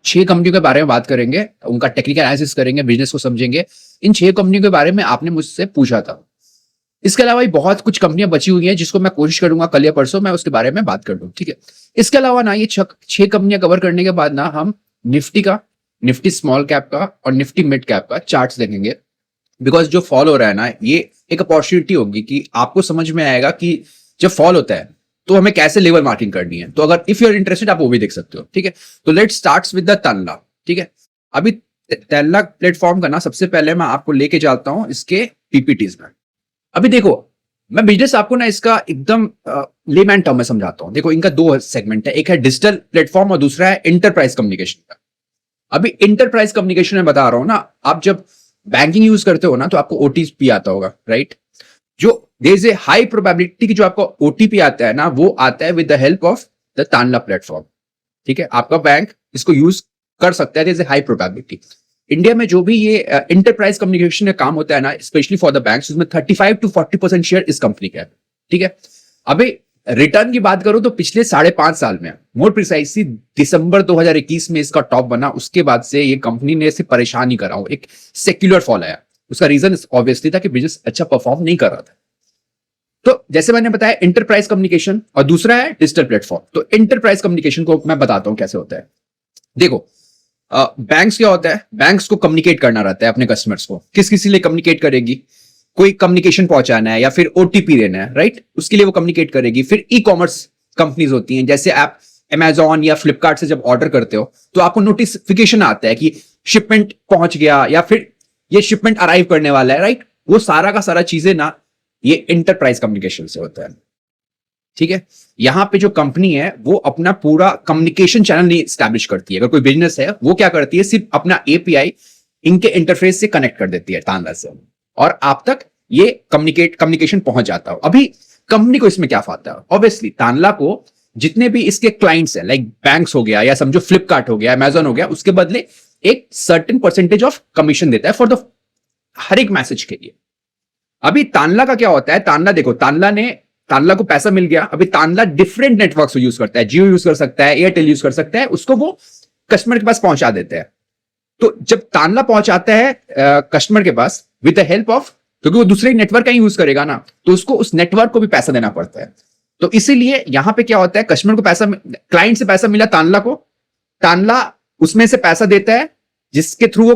6 कंपनियों के बारे में बात करेंगे, उनका टेक्निकल एनालिसिस करेंगे, बिजनेस को समझेंगे। इन 6 कंपनियों के बारे में आपने मुझसे पूछा था। इसके अलावा भी बहुत कुछ कंपनियां बची हुई हैं जिसको मैं कोशिश करूंगा कल या परसों मैं उसके बारे में बात कर लूं, ठीक है। इसके अलावा ना ये 6 कंपनियां कवर करने के बाद ना हम निफ्टी स्मॉल कैप का और निफ्टी मिड कैप का चार्ट्स देखेंगे। बिकॉज जो फॉल हो रहा है ना, ये एक अपॉर्चुनिटी होगी कि आपको समझ में आएगा कि जब फॉल होता है तो हमें कैसे लेवल मार्किंग करनी है। तो अगर इफ यू आर इंटरेस्टेड आप वो भी देख सकते हो, ठीक है। तो लेट स्टार्ट्स विद द तानला, ठीक है। अभी तानला प्लेटफॉर्म का ना सबसे पहले मैं आपको लेके जाता हूं इसके पीपीटीज में। अभी देखो, मैं बिजनेस आपको ना इसका एकदम लेमैन टर्म में समझाता हूं। देखो, इनका 2 सेगमेंट है, एक है डिजिटल प्लेटफॉर्म और दूसरा है इंटरप्राइज कम्युनिकेशन का। अभी इंटरप्राइज कम्युनिकेशन में बता रहा हूं ना, आप जब बैंकिंग यूज करते हो ना तो आपको ओटीपी आता होगा, राइट। जो there is a high probability कि जो आपको ओटीपी आता है ना, वो आता है with the help of the Tanla platform, ठीक है। आपका बैंक इसको यूज कर सकता है, there is a high probability. India में जो भी ये इंटरप्राइज कम्युनिकेशन का काम होता है ना, स्पेशली फॉर द बैंक्स, उसमें 35 to 40% शेयर इस कंपनी का है, ठीक है। अभी रिटर्न की बात करूं तो पिछले 5.5 साल में, मोर प्रिसाइसली दिसंबर 2021 में इसका टॉप बना। उसके बाद से ये कंपनी ने इसे परेशान ही करा हो, एक सेक्युलर फॉल आया। उसका रीजन ऑब्वियसली था कि बिजनेस अच्छा परफॉर्म नहीं कर रहा था। तो जैसे मैंने बताया, इंटरप्राइज कम्युनिकेशन और दूसरा है डिजिटल प्लेटफॉर्म। तो इंटरप्राइज कम्युनिकेशन को मैं बताता हूं कैसे होता है। देखो, बैंक्स क्या होता है, बैंक्स को कम्युनिकेट करना रहता है अपने कस्टमर्स को। किस लिए कम्युनिकेट करेगी, कोई कम्युनिकेशन पहुंचाना है या फिर ओटीपी देना है, राइट, उसके लिए वो कम्युनिकेट करेगी। फिर ई कॉमर्स कंपनीज होती हैं, जैसे आप अमेजॉन या फ्लिपकार्ट से जब ऑर्डर करते हो तो आपको नोटिफिकेशन आता है कि शिपमेंट पहुंच गया या फिर ये शिपमेंट अराइव करने वाला है, राइट। वो सारा का सारा चीजें ना ये इंटरप्राइज कम्युनिकेशन से होता है, ठीक है। यहां पे जो कंपनी है वो अपना पूरा कम्युनिकेशन चैनल नहीं स्टैब्लिश करती है। अगर कोई बिजनेस है, वो क्या करती है, सिर्फ अपना एपीआई इनके इंटरफेस से कनेक्ट कर देती है तानला से, और आप तक ये कम्युनिकेशन पहुंच जाता हो। अभी कंपनी को इसमें क्या फायदा है, ऑब्वियसली तानला को जितने भी इसके क्लाइंट्स हैं, लाइक बैंक्स हो गया या समझो फ्लिपकार्ट हो गया, अमेजॉन हो गया, उसके बदले एक सर्टेन परसेंटेज ऑफ कमीशन देता है फॉर द हर एक मैसेज के लिए। अभी तानला का क्या होता है, तानला देखो, तानला को पैसा मिल गया। अभी तानला डिफरेंट नेटवर्क यूज करता है, जियो यूज कर सकता है, एयरटेल यूज कर सकता है, उसको वो कस्टमर के पास पहुंचा देते हैं। तो जब तानला पहुंचाता है कस्टमर के पास विद द हेल्प ऑफ, क्योंकि वो दूसरे नेटवर्क का ही यूज करेगा ना, तो उसको उस नेटवर्क को भी पैसा देना पड़ता है। तो इसीलिए यहां पे क्या होता है, कस्टमर को पैसा, क्लाइंट से पैसा मिला तानला को, तानला उसमें से पैसा देता है जिसके थ्रू वो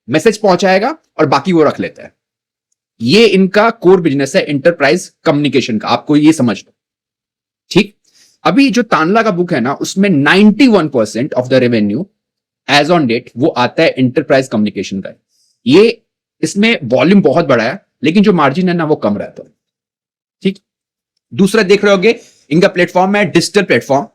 मैसेज पहुंचाएगा और बाकी वो रख लेता है। ये इनका कोर बिजनेस है इंटरप्राइज कम्युनिकेशन का, आपको ये समझ लो, ठीक। अभी जो तानला का बुक है ना, उसमें 91% of the revenue as on date वो आता है इंटरप्राइज कम्युनिकेशन का। ये इसमें वॉल्यूम बहुत बड़ा है, लेकिन जो मार्जिन है ना वो कम रहता है, ठीक। दूसरा देख रहे होगे, इनका प्लेटफॉर्म है डिजिटल प्लेटफॉर्म।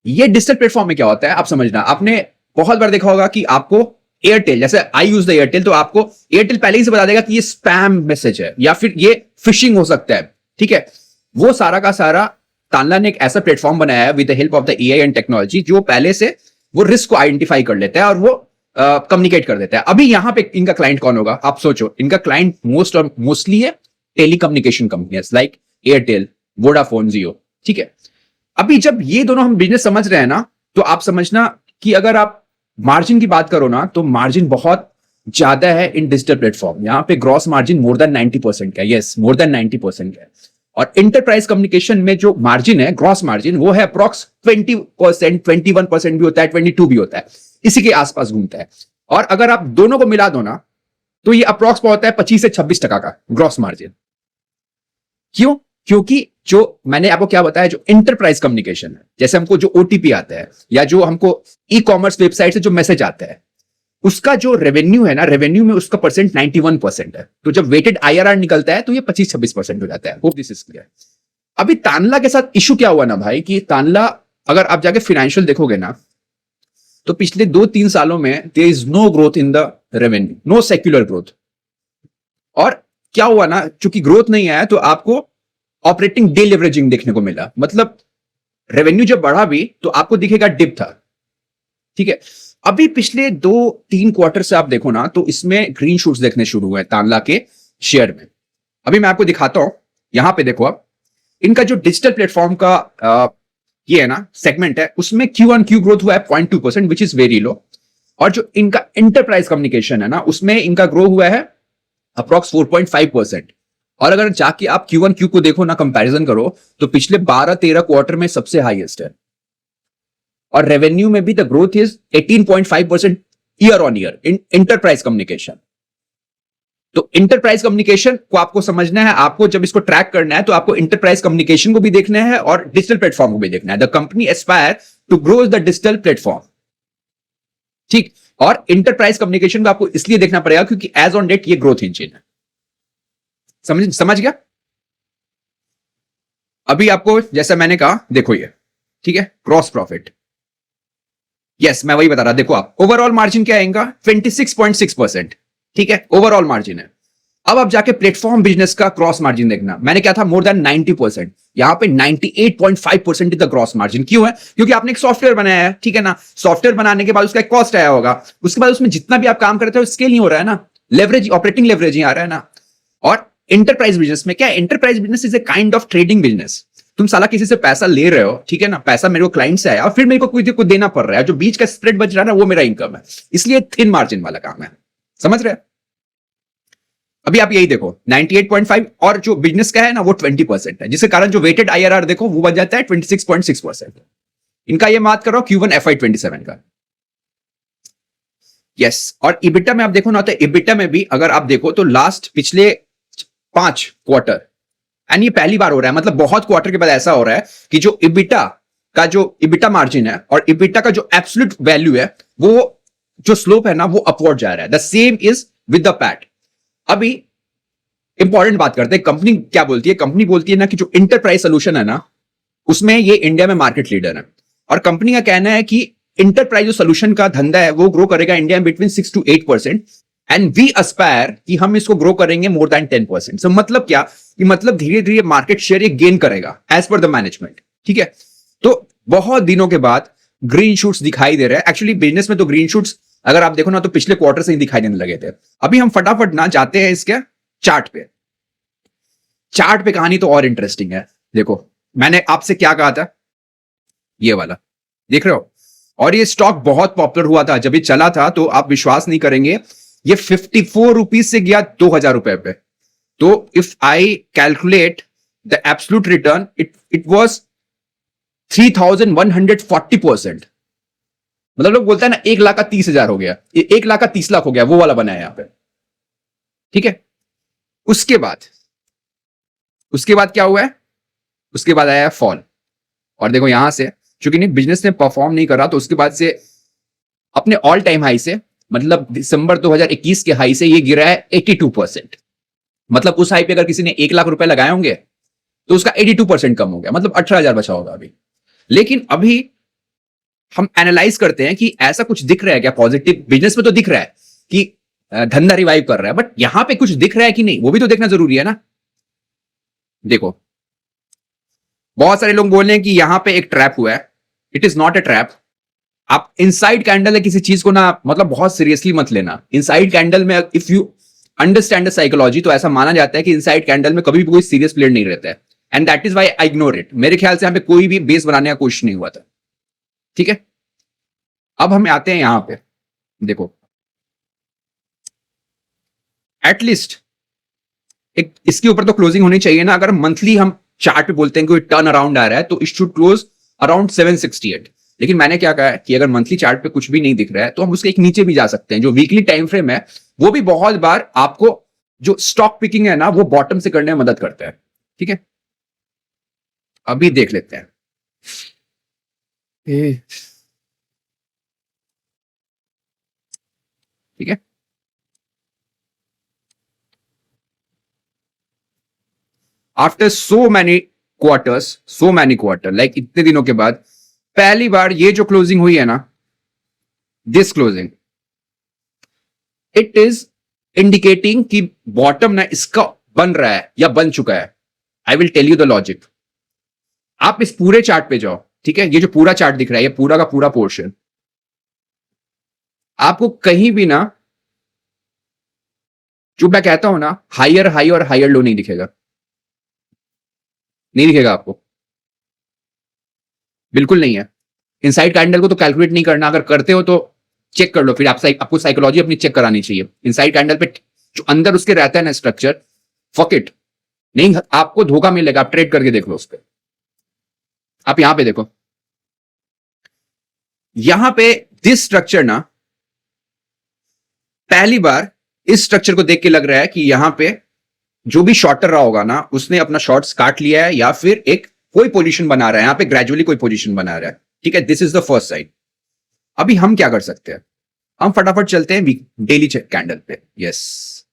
ये डिजिटल प्लेटफॉर्म में क्या होता है आप समझना, आपने बहुत बार देखा होगा कि आपको एयरटेल, जैसे आई यूज द एयरटेल, तो आपको एयरटेल पहले ही से बता देगा कि ये स्पैम मैसेज है या फिर ये फिशिंग हो सकता है, ठीक है। वो सारा का सारा तानला ने एक ऐसा प्लेटफॉर्म बनाया है with the help of the AI and technology, जो पहले से वो रिस्क को आइडेंटिफाई कर लेता है और वो कम्युनिकेट कर देता है। अभी यहां पे इनका क्लाइंट कौन होगा आप सोचो, इनका क्लाइंट मोस्टली है टेलीकम्युनिकेशन कंपनियां लाइक एयरटेल, वोडाफोन, जियो, ठीक है। अभी जब ये दोनों हम बिजनेस समझ रहे हैं ना, तो आप समझना कि अगर आप मार्जिन की बात करो ना, तो मार्जिन बहुत ज्यादा है इन डिजिटल प्लेटफॉर्म। यहां पे ग्रॉस मार्जिन मोर देन 90% का, यस, मोर देन 90% का है। और इंटरप्राइज कम्युनिकेशन में जो मार्जिन है, ग्रॉस मार्जिन, वो है अप्रॉक्स 20%, 21% भी होता है, 22 भी होता है, इसी के आसपास घूमता है। और अगर आप दोनों को मिला दो ना, तो ये अप्रॉक्स होता है 25 से 26% का ग्रॉस मार्जिन। क्यों? क्योंकि जो मैंने आपको क्या बताया, जो इंटरप्राइज कम्युनिकेशन है, जैसे हमको जो ओटीपी आता है या जो हमको ई कॉमर्स वेबसाइट से जो मैसेज आता है, उसका जो रेवेन्यू है ना, रेवेन्यू में उसका परसेंट 91% है। तो जब वेटेड आईआरआर निकलता है तो ये 25-26% हो जाता है। Hope this is clear. अभी तानला के साथ इशू क्या हुआ ना भाई, कि तानला, अगर आप जाके फाइनेंशियल देखोगे ना, तो पिछले 2-3 सालों में there is no growth in the revenue, no secular growth. और क्या हुआ ना, चूंकि ग्रोथ नहीं आया तो आपको ऑपरेटिंग डिलेवरेजिंग देखने को मिला। मतलब रेवेन्यू जब बढ़ा भी तो आपको दिखेगा डिप था, ठीक है। अभी पिछले 2-3 क्वार्टर से आप देखो ना, तो इसमें ग्रीन शूट्स देखने शुरू हुए तानला के शेयर में। अभी मैं आपको दिखाता हूं, यहां पे देखो आप, इनका जो डिजिटल प्लेटफॉर्म का ये है ना सेगमेंट है, उसमें क्यू ऑन क्यू ग्रोथ हुआ है 0.2%, विच इज वेरी लो। और जो इनका एंटरप्राइज कम्युनिकेशन है ना, उसमें इनका ग्रो हुआ है अप्रॉक्स 4.5%। और अगर जाके आप क्यू वन क्यू को देखो ना, कंपैरिजन करो, तो पिछले 12-13 क्वार्टर में सबसे हाईएस्ट है। और रेवेन्यू में भी the growth is 18.5% year on year in enterprise communication. तो इंटरप्राइज कम्युनिकेशन को आपको समझना है, आपको जब इसको ट्रैक करना है तो आपको इंटरप्राइज कम्युनिकेशन को भी देखना है और डिजिटल प्लेटफॉर्म को भी देखना है। The company aspire to grow the digital platform, ठीक। और इंटरप्राइज कम्युनिकेशन को आपको इसलिए देखना पड़ेगा क्योंकि एज ऑन डेट ये ग्रोथ इंजन है। समझ गया? अभी आपको जैसा मैंने कहा, देखो ये ठीक है, क्रॉस प्रॉफिट, यस मैं वही बता रहा। देखो आप ओवरऑल मार्जिन क्या आएगा, 26.6%, ठीक है, ओवरऑल मार्जिन है। अब आप जाके प्लेटफॉर्म बिजनेस का क्रॉस मार्जिन देखना, मैंने क्या था, मोर देन 90%, यहां पे 98.5% इज द क्रॉस मार्जिन। क्यों है? क्योंकि आपने एक सॉफ्टवेयर बनाया है, ठीक है ना, सॉफ्टवेयर बनाने के बाद उसका एक कॉस्ट आया होगा, उसके बाद उसमें जितना भी आप काम करते हो स्केल नहीं हो रहा है ना, लेवरेज, ऑपरेटिंग लेवरेज ही आ रहा है ना। और इंटरप्राइज बिजनेस में क्या है, enterprise business is a kind of trading business. तुम साला किसी से पैसा ले रहे हो, ठीक है ना, पैसा मेरे को क्लाइंट से आया और फिर मेरे को कोई देना पड़ रहा है, जो बीच का स्प्रेड बच रहा है ना, वो मेरा इनकम है, इसलिए थिन मार्जिन वाला काम है। समझ रहे हैं? अभी आप यही देखो 98.5, और जो बिजनेस का है ना वो 20% है, जिसके कारण जो वेटेड आईआरआर देखो वो बन जाता है 26.6%। इनका ये बात करो Q1 FY27 का, यस। और इबिटा में आप देखो ना, तो इबिटा में भी अगर आप देखो तो लास्ट पिछले 5 क्वार्टर, एंड ये पहली बार हो रहा है, मतलब बहुत क्वार्टर के बाद ऐसा हो रहा है कि जो इबिटा का जो इबिटा मार्जिन है और इबिटा का जो एब्सोल्यूट वैल्यू है, वो जो स्लोप है ना वो अपवर्ड जा रहा है। The same is with the PAT. अभी इंपॉर्टेंट बात करते हैं, कंपनी क्या बोलती है, कंपनी बोलती है ना कि जो इंटरप्राइज सोल्यूशन है ना, उसमें ये इंडिया में मार्केट लीडर है। और कंपनी का कहना है कि इंटरप्राइज सोल्यूशन का धंधा है वो ग्रो करेगा इंडिया में between 6 to 8%, and we aspire कि हम इसको ग्रो करेंगे मोर देन 10%। सो मतलब क्या, कि मतलब धीरे धीरे मार्केट शेयर ये गेन करेगा एज पर द मैनेजमेंट, ठीक है। तो बहुत दिनों के बाद ग्रीन शूट्स दिखाई दे रहे हैं। एक्चुअली बिजनेस में तो ग्रीन शूट्स अगर आप देखो ना तो पिछले क्वार्टर से ही दिखाई देने लगे थे। अभी हम फटाफट ना जाते हैं इसके चार्ट पे। चार्ट पे कहानी तो और इंटरेस्टिंग है। देखो मैंने आपसे क्या कहा था, ये वाला देख रहे हो, और ये स्टॉक बहुत पॉपुलर हुआ था जब ये चला था, तो आप विश्वास नहीं करेंगे, ये 54 रुपीज से गया 2000 रुपए पे। तो if I calculate the absolute return, it was 3140%। मतलब लोग बोलते हैं ना 1,30,000 हो गया, ये 1,30,00,000 हो गया, वो वाला बना है यहां पे, ठीक है। उसके बाद क्या हुआ है, उसके बाद आया फॉल। और देखो यहां से चूंकि नहीं बिजनेस ने परफॉर्म नहीं करा, तो उसके बाद से अपने ऑल टाइम हाई से, मतलब दिसंबर 2021 के हाई से ये गिरा है 82%। मतलब उस हाई पे अगर किसी ने 1,00,000 रुपए लगाए होंगे तो उसका 82% कम हो गया, मतलब 18,000 बचा होगा अभी। लेकिन अभी हम एनालाइज करते हैं कि ऐसा कुछ दिख रहा है क्या पॉजिटिव बिजनेस में, तो दिख रहा है कि धंधा रिवाइव कर रहा है, बट यहां पे कुछ दिख रहा है कि नहीं वो भी तो देखना जरूरी है ना। देखो बहुत सारे लोग बोल रहे हैं कि यहां पे एक ट्रैप हुआ है, it is not a trap. आप इनसाइड कैंडल है किसी चीज को ना, मतलब बहुत सीरियसली मत लेना। इनसाइड कैंडल में if you understand the psychology, तो ऐसा माना जाता है कि इनसाइड कैंडल में कभी भी कोई सीरियस प्लेयर नहीं रहता है, and that is why I ignore it. मेरे ख्याल से यहां पे कोई भी बेस बनाने का कोशिश नहीं हुआ था, ठीक है। अब हम आते हैं यहां पे, देखो एटलीस्ट एक इसके ऊपर तो क्लोजिंग होनी चाहिए ना। अगर मंथली हम चार्ट पे बोलते हैं कि टर्न अराउंड आ रहा है, तो इट शुड क्लोज अराउंड 768। लेकिन मैंने क्या कहा है कि अगर मंथली चार्ट पे कुछ भी नहीं दिख रहा है तो हम उसके एक नीचे भी जा सकते हैं। जो वीकली टाइम फ्रेम है वो भी बहुत बार आपको जो स्टॉक पिकिंग है ना वो बॉटम से करने में मदद करता है, ठीक है। अभी देख लेते हैं, ठीक है। After so many quarter like इतने दिनों के बाद पहली बार ये जो क्लोजिंग हुई है ना, this closing, it is indicating कि बॉटम ना इसका बन रहा है या बन चुका है। I will tell you the logic. आप इस पूरे चार्ट पे जाओ, ठीक है, ये जो पूरा चार्ट दिख रहा है, ये पूरा का पूरा पोर्शन, आपको कहीं भी ना, जो मैं कहता हूं ना, हायर हाई और हायर लो नहीं दिखेगा, नहीं दिखेगा आपको। बिल्कुल नहीं है। इनसाइड कैंडल को तो कैलकुलेट नहीं करना, अगर करते हो तो चेक कर लो, फिर आपको साइकोलॉजी अपनी चेक करानी चाहिए। इनसाइड कैंडल पे जो अंदर उसके रहता है ना स्ट्रक्चर, फक इट, नहीं आपको धोखा मिलेगा, आप ट्रेड करके देख लो उस पर। आप यहां पे देखो, यहां पे दिस स्ट्रक्चर ना, पहली बार इस स्ट्रक्चर को देख के लग रहा है कि यहां पे जो भी शॉर्टर रहा होगा ना, उसने अपना शॉर्ट्स काट लिया है या फिर एक कोई पोजीशन बना रहा है, यहां पे ग्रेजुअली कोई पोजीशन बना रहा है। ठीक है, this is the first sign. अभी हम क्या कर सकते हैं, हम फटाफट चलते हैं डेली चेक कैंडल पे। यस,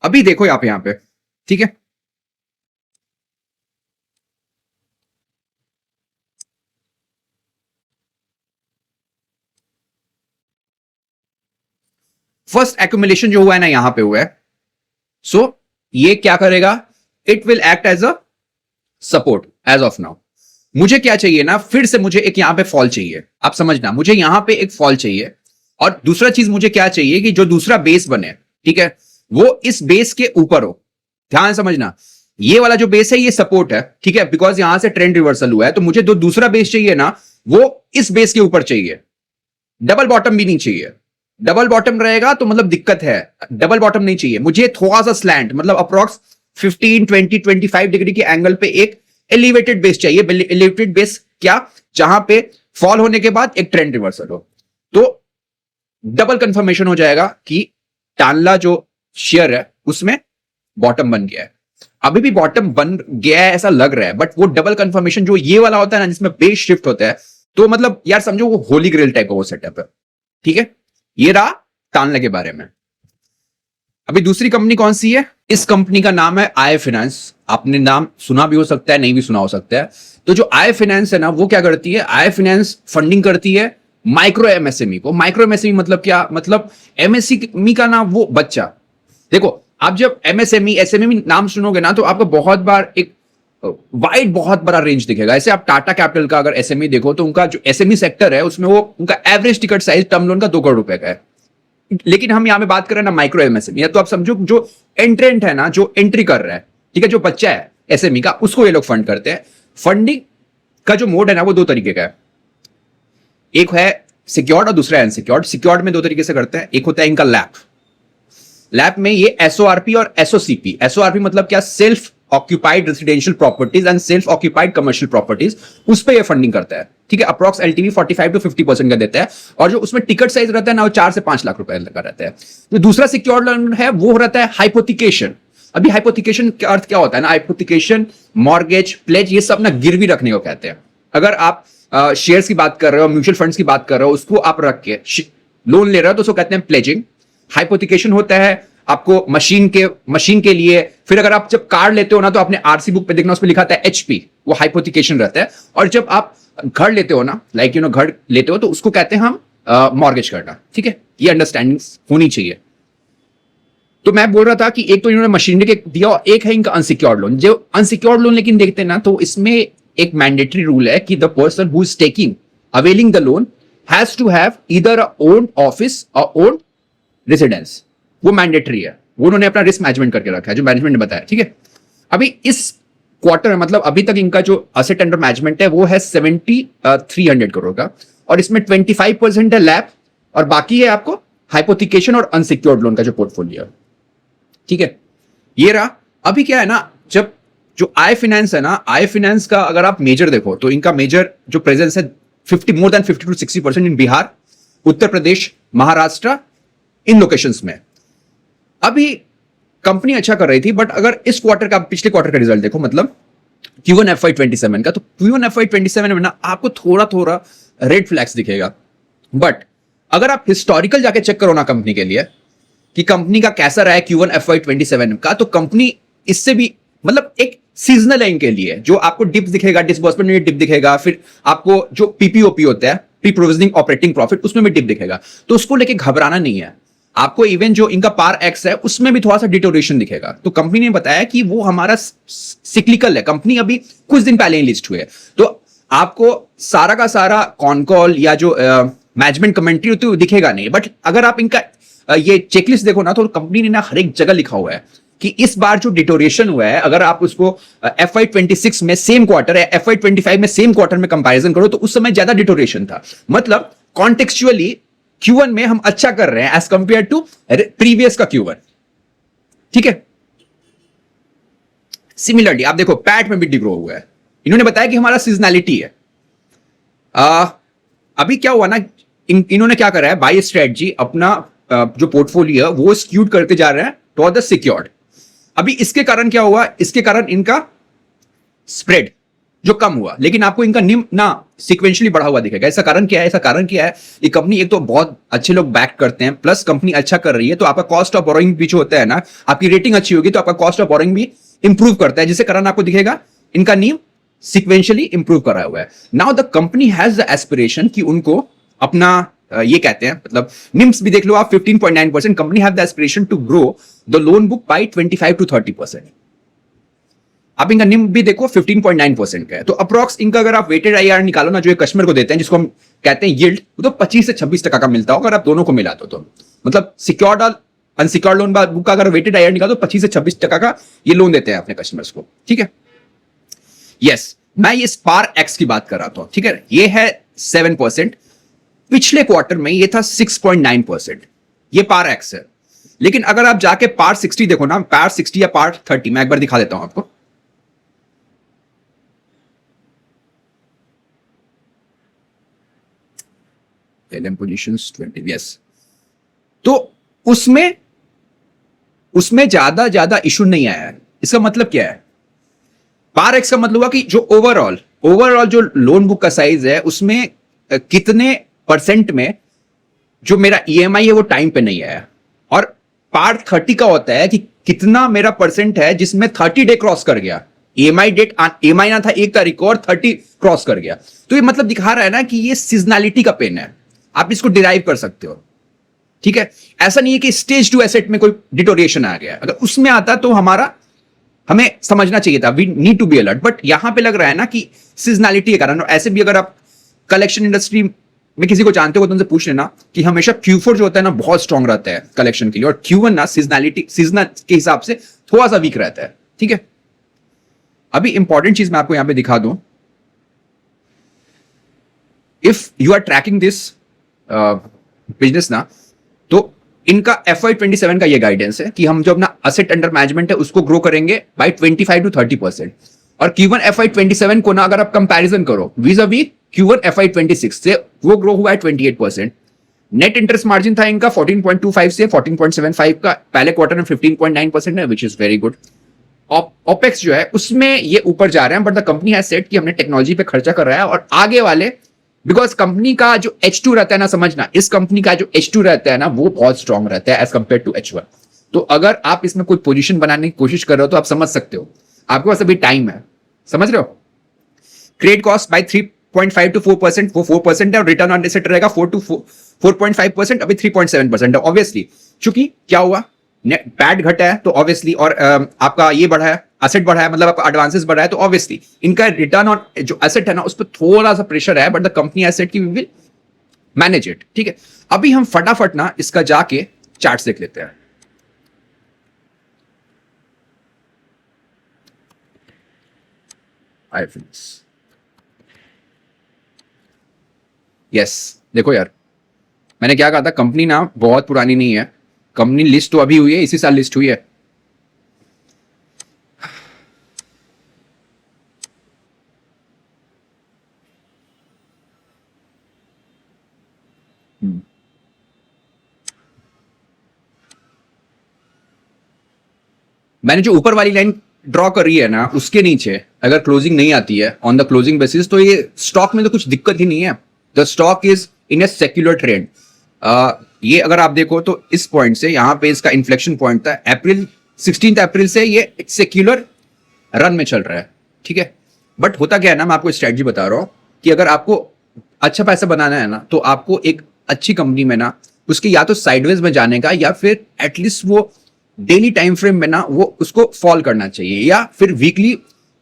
अभी देखो यहां पे, ठीक है, फर्स्ट एक्यूमुलेशन जो हुआ है ना यहां पे हुआ है, सो ये क्या करेगा, it will act as a support as of now. मुझे क्या चाहिए ना, फिर से मुझे एक यहां पे फॉल चाहिए, आप समझना, मुझे यहां पे एक फॉल चाहिए। और दूसरा चीज मुझे क्या चाहिए कि जो दूसरा बेस बने, ठीक है, वो इस बेस के ऊपर हो। ध्यान समझना, ये वाला जो बेस है ये सपोर्ट है, ठीक है, बिकॉज यहां से ट्रेंड रिवर्सल हुआ है, तो मुझे जो दूसरा बेस चाहिए ना, वो इस बेस के ऊपर चाहिए। डबल बॉटम भी नहीं चाहिए, डबल बॉटम रहेगा तो मतलब दिक्कत है, डबल बॉटम नहीं चाहिए मुझे, थोड़ा सा स्लैंट, मतलब अप्रॉक्स 15, 20, 25 डिग्री के एंगल पे एक एलिवेटेड बेस चाहिए। एलिवेटेड बेस क्या, जहां पे फॉल होने के बाद एक ट्रेंड रिवर्सल हो, तो डबल कंफर्मेशन हो जाएगा कि टानला जो शेयर है उसमें बॉटम बन गया है। अभी भी बॉटम बन गया है ऐसा लग रहा है, बट वो डबल कंफर्मेशन जो ये वाला होता है ना, जिसमें बेस शिफ्ट होता है, तो मतलब यार समझो वो होली ग्रेल टाइप का वो सेटअप है। ठीक है, ये रहा टानला के बारे में। अभी दूसरी कंपनी कौन सी है, इस कंपनी का नाम है आई फाइनेंस। आपने नाम सुना भी हो सकता है, नहीं भी सुना हो सकता है। तो जो आई फाइनेंस है ना, वो क्या करती है, आई फाइनेंस फंडिंग करती है माइक्रो एमएसएमई को। माइक्रो एमएसएमई मतलब क्या, मतलब एमएसएमई का ना वो बच्चा। देखो आप जब एमएसएमई एसएमई नाम सुनोगे ना, तो आपको बहुत बार एक वाइड बहुत बड़ा रेंज दिखेगा। ऐसे आप टाटा कैपिटल का अगर एसएमई देखो, तो उनका जो एसएमई सेक्टर है उसमें वो उनका average ticket size term loan का 2 करोड़ रुपए का है। लेकिन हम यहां पे बात कर रहे हैं ना माइक्रो एमएसएमई, या तो आप समझो जो एंट्रेंट है ना, जो एंट्री कर रहा है, ठीक है, जो बच्चा है एसएमई का, उसको ये लोग फंड करते हैं। फंडिंग का जो मोड है ना, वो 2 तरीके का है, एक है सिक्योर्ड और दूसरा है अनसिक्योर्ड। सिक्योर्ड में 2 तरीके से करते हैं, एक होता है इनका लैप। लैप में ये एसओआरपी और एसओसीपी। एसओआरपी मतलब क्या, self occupied residential properties and self occupied commercial properties, उस पे ये फंडिंग करता है। ठीक है, अप्रॉक्स एलटीवी 45 to 50% का देता है, और जो उसमें टिकट साइज रहता है ना, वो 4 से 5 लाख रुपए का रहता है। जो दूसरा सिक्योर्ड लोन है वो रहता है हाइपोथिकेशन। अभी हाइपोथिकेशन का अर्थ क्या होता है ना, हाइपोथिकेशन, मॉर्गेज, प्लेज, ये सब ना गिरवी रखने को कहते हैं। अगर आप शेयर्स की बात कर रहे हो, म्यूचुअल फंड्स की बात कर रहे हो, उसको आप रख के लोन ले रहे हो, तो उसको कहते हैं प्लेजिंग। हाइपोथिकेशन होता है आपको मशीन के लिए। फिर अगर आप जब कार लेते हो ना, तो अपने आरसी बुक पे देखना, उस पे लिखा था एचपी, वो हाइपोथिकेशन रहता है। और जब आप घर लेते हो ना, लाइक घर लेते हो, तो उसको कहते हैं हम मॉर्गेज करना। ठीक है, ये अंडरस्टैंडिंग होनी चाहिए। तो मैं बोल रहा था कि एक तो इन्होंने मशीनरी के दिया, और एक है इनका अनसिक्योर्ड लोन। जो अनसिक्योर्ड लोन लेकिन देखते हैं ना, तो इसमें एक मैंडेटरी रूल है कि the person who is taking availing the loan has to have either a own office or own residence. वो मैंडेटरी है, वो उन्होंने अपना रिस्क मैनेजमेंट करके रखा है, जो मैनेजमेंट ने बताया। ठीक है, अभी इस क्वार्टर में, मतलब अभी तक इनका जो असेट अंडर मैनेजमेंट है वो है 7300 करोड़ का, और इसमें 25% है लैब, और बाकी है आपको हाइपोथिकेशन और अनसिक्योर्ड लोन का जो पोर्टफोलियो। ठीक है, ये रहा। अभी क्या है ना, जब जो आई फाइनेंस है ना, आई फाइनेंस का अगर आप मेजर देखो, तो इनका मेजर जो प्रेजेंस है more than 50 to 60% in Bihar, Uttar Pradesh, Maharashtra, in locations में। अभी कंपनी अच्छा कर रही थी, बट अगर इस क्वार्टर का, पिछले क्वार्टर का रिजल्ट देखो, मतलब Q1 FY27 का, तो Q1 FY27 में ना आपको थोड़ा थोड़ा रेड फ्लैग्स दिखेगा। बट अगर आप हिस्टोरिकल जाके चेक करो ना कंपनी के लिए, कि कंपनी का कैसा रहा है Q1 FY27 का, तो कंपनी इससे भी, मतलब एक सीजनल है इनके लिए, जो आपको डिप दिखेगा, डिसबर्समेंट में डिप दिखेगा, फिर आपको जो पीपीओपी होता है, प्री प्रोविजनिंग ऑपरेटिंग प्रॉफिट, उसमें भी डिप दिखेगा। तो उसको लेके घबराना नहीं है आपको। इवन जो इनका पार एक्स है, उसमें भी थोड़ा सा डिटोरेशन दिखेगा। तो कंपनी ने बताया कि वो हमारा सिक्लिकल है। कंपनी अभी कुछ दिन पहले ही लिस्ट हुए, तो आपको सारा का सारा कॉन कॉल या जो मैनेजमेंट कमेंट्री होती है दिखेगा नहीं, बट अगर आप इनका ये चेकलिस्ट देखो ना तो कंपनी ने ना हर एक जगह लिखा हुआ है कि इस बार जो डिटोरेशन हुआ है, अगर आप उसको FY26 में सेम क्वार्टर या FY25 में सेम क्वार्टर में कंपैरिजन करो तो उस समय ज्यादा डिटोरेशन था। मतलब कॉन्टेक्चुअली Q1 में हम अच्छा कर रहे हैं एज कंपेयर टू प्रीवियस का Q1, ठीक है। सिमिलरली आप देखो पैट में भी डिग्रो हुआ है। इन्होंने बताया कि हमारा सीजनैलिटी है। अभी क्या हुआ ना, इन्होंने क्या करा है, बाय स्ट्रेटजी अपना जो पोर्टफोलियो है वो स्क्यूड करते जा रहे हैं टू द सिक्योर्ड। अभी इसके कारण क्या हुआ, इसके कारण इनका स्प्रेड जो कम हुआ, लेकिन आपको इनका निम ना सिक्वेंशियली बढ़ा हुआ दिखेगा। ऐसा कारण क्या है, ऐसा कारण क्या है, ये कंपनी एक तो बहुत अच्छे लोग बैक करते हैं, प्लस कंपनी अच्छा कर रही है, तो आपका कॉस्ट ऑफ बोरोइंग भी जो होता है ना, आपकी रेटिंग अच्छी होगी तो आपका कॉस्ट ऑफ बोरोइंग भी इंप्रूव करता है, जिससे कारण आपको दिखेगा इनका नीम सिक्वेंशियली इंप्रूव करा हुआ है। Now the company has the aspiration कि उनको अपना ये कहते हैं, मतलब निम्स भी देख लो आप 15.9%, company have the aspiration to grow the loan book by 25 to 30%। आप इनका निम भी देखो 15.9% का है, तो अप्रॉक्स इनका अगर आप वेटेड आईआर निकालो ना, जो ये कस्टमर को देते हैं जिसको हम कहते हैं यील्ड, वो तो 25 से 26% का मिलता होगा अगर आप दोनों को मिला तो मतलब सिक्योर्ड और अनसिक्योर्ड लोन बुक का अगर वेटेड आईआर निकालो तो 25 से 26% का ये लोन देते हैं अपने कस्टमर्स को, ठीक है। यस, मैं ये स्पार एक्स की बात कर रहा था, ठीक है। ये है 7%, पिछले क्वार्टर में ये था 6.9%, ये पार एक्स है। लेकिन अगर आप जाके पार 60 देखो ना, पार 60 या पार 30, मैं एक बार दिखा देता हूं आपको। LM पोजीशंस 20, यस, तो उसमें ज्यादा इशू नहीं आया है। इसका मतलब क्या है, पार एक्स का मतलब हुआ कि जो ओवरऑल जो लोन बुक का साइज है उसमें कितने परसेंट में जो मेरा ईएमआई है वो टाइम पे नहीं आया, और पार 30 का होता है कि कितना मेरा परसेंट है जिसमें 30 डे क्रॉस कर गया, ईएमआई ना था 1 तारीख को और 30 क्रॉस कर गया। तो ये मतलब दिखा रहा है ना कि ये सीजनैलिटी का पेन है, आप इसको डिराइव कर सकते हो, ठीक है। ऐसा नहीं है कि स्टेज 2 एसेट में कोई डिटोरिएशन आ गया, अगर उसमें आता तो हमें समझना चाहिए था, we need to be alert, but यहां पे लग रहा है ना कि सीजनैलिटी के कारण। और ऐसे भी अगर आप कलेक्शन इंडस्ट्री में किसी को जानते हो तो उनसे पूछ लेना कि हमेशा Q4 जो होता है ना बहुत स्ट्रांग रहता है कलेक्शन के लिए, और Q1 ना सीजनल के हिसाब से थोड़ा सा वीक रहता है, ठीक है। अभी इंपॉर्टेंट चीज मैं आपको यहां पे दिखा दूं, if you are tracking this business ना, तो इनका FY27 का ये गाइडेंस है कि हम जो अपना असेट अंडर मैनेजमेंट है उसको ग्रो करेंगे बाय 25 to 30%। और Q1 FY27 को ना अगर आप कंपैरिजन करो विज़-अ-वी Q1 FY26 से, वो ग्रो हुआ है 28%। नेट इंटरेस्ट मार्जिन था इनका 14.25 से 14.75 का, पहले क्वार्टर में 15.9% है, which is very good. Opex जो है उसमें ये ऊपर जा रहे हैं, but the company has said कि हमने टेक्नोलॉजी पे खर्चा कर रहा है, और आगे वाले बिकॉज कंपनी का जो H2 रहता है ना, समझना इस कंपनी का जो H2 रहता है ना वो बहुत स्ट्रांग रहता है एज कंपेयर टू H1। तो अगर आप इसमें कोई पोजीशन बनाने की कोशिश कर रहे हो तो आप समझ सकते हो, आपके पास अभी टाइम है, समझ रहे हो। क्रेडिट कॉस्ट बाय 3.5 to 4%, वो 4% है, और रिटर्न ऑन एसेट रहेगा 4 to 4.5%, अभी 3.7% है। ऑब्वियसली चूंकि क्या हुआ, पैड घटा है तो ऑब्वियसली, और आपका ये बढ़ा है, एसेट बढ़ा है, मतलब आपका एडवांसेस बढ़ा है, तो ऑब्वियसली इनका रिटर्न ऑन जो एसेट है ना उस पर थोड़ा सा प्रेशर है, बट द कंपनी एसेट की वी विल मैनेज इट, ठीक है। अभी हम फटाफट ना इसका जाके चार्ट्स देख लेते हैं। यस, देखो यार मैंने क्या कहा था, कंपनी ना बहुत पुरानी नहीं है, कंपनी लिस्ट तो अभी हुई है, इसी साल लिस्ट हुई है। मैंने जो ऊपर वाली लाइन ड्रॉ करी है ना उसके नीचे अगर क्लोजिंग नहीं आती है ऑन द क्लोजिंग बेसिस, तो ये स्टॉक में तो कुछ दिक्कत ही नहीं है। The stock is in A secular trend. ये अगर आप देखो तो इस पॉइंट से यहां पे इसका इन्फ्लेक्शन पॉइंट था अप्रैल 16 अप्रैल से, ये एक सेक्युलर रन में चल रहा है, ठीक है। बट होता क्या है ना, मैं आपको स्ट्रेटजी बता रहा हूं कि अगर आपको अच्छा पैसा बनाना है ना तो आपको एक अच्छी कंपनी में ना उसके या तो साइडवेज में जाने का, या फिर एटलीस्ट वो डेली टाइम फ्रेम में ना वो उसको फॉल करना चाहिए, या फिर वीकली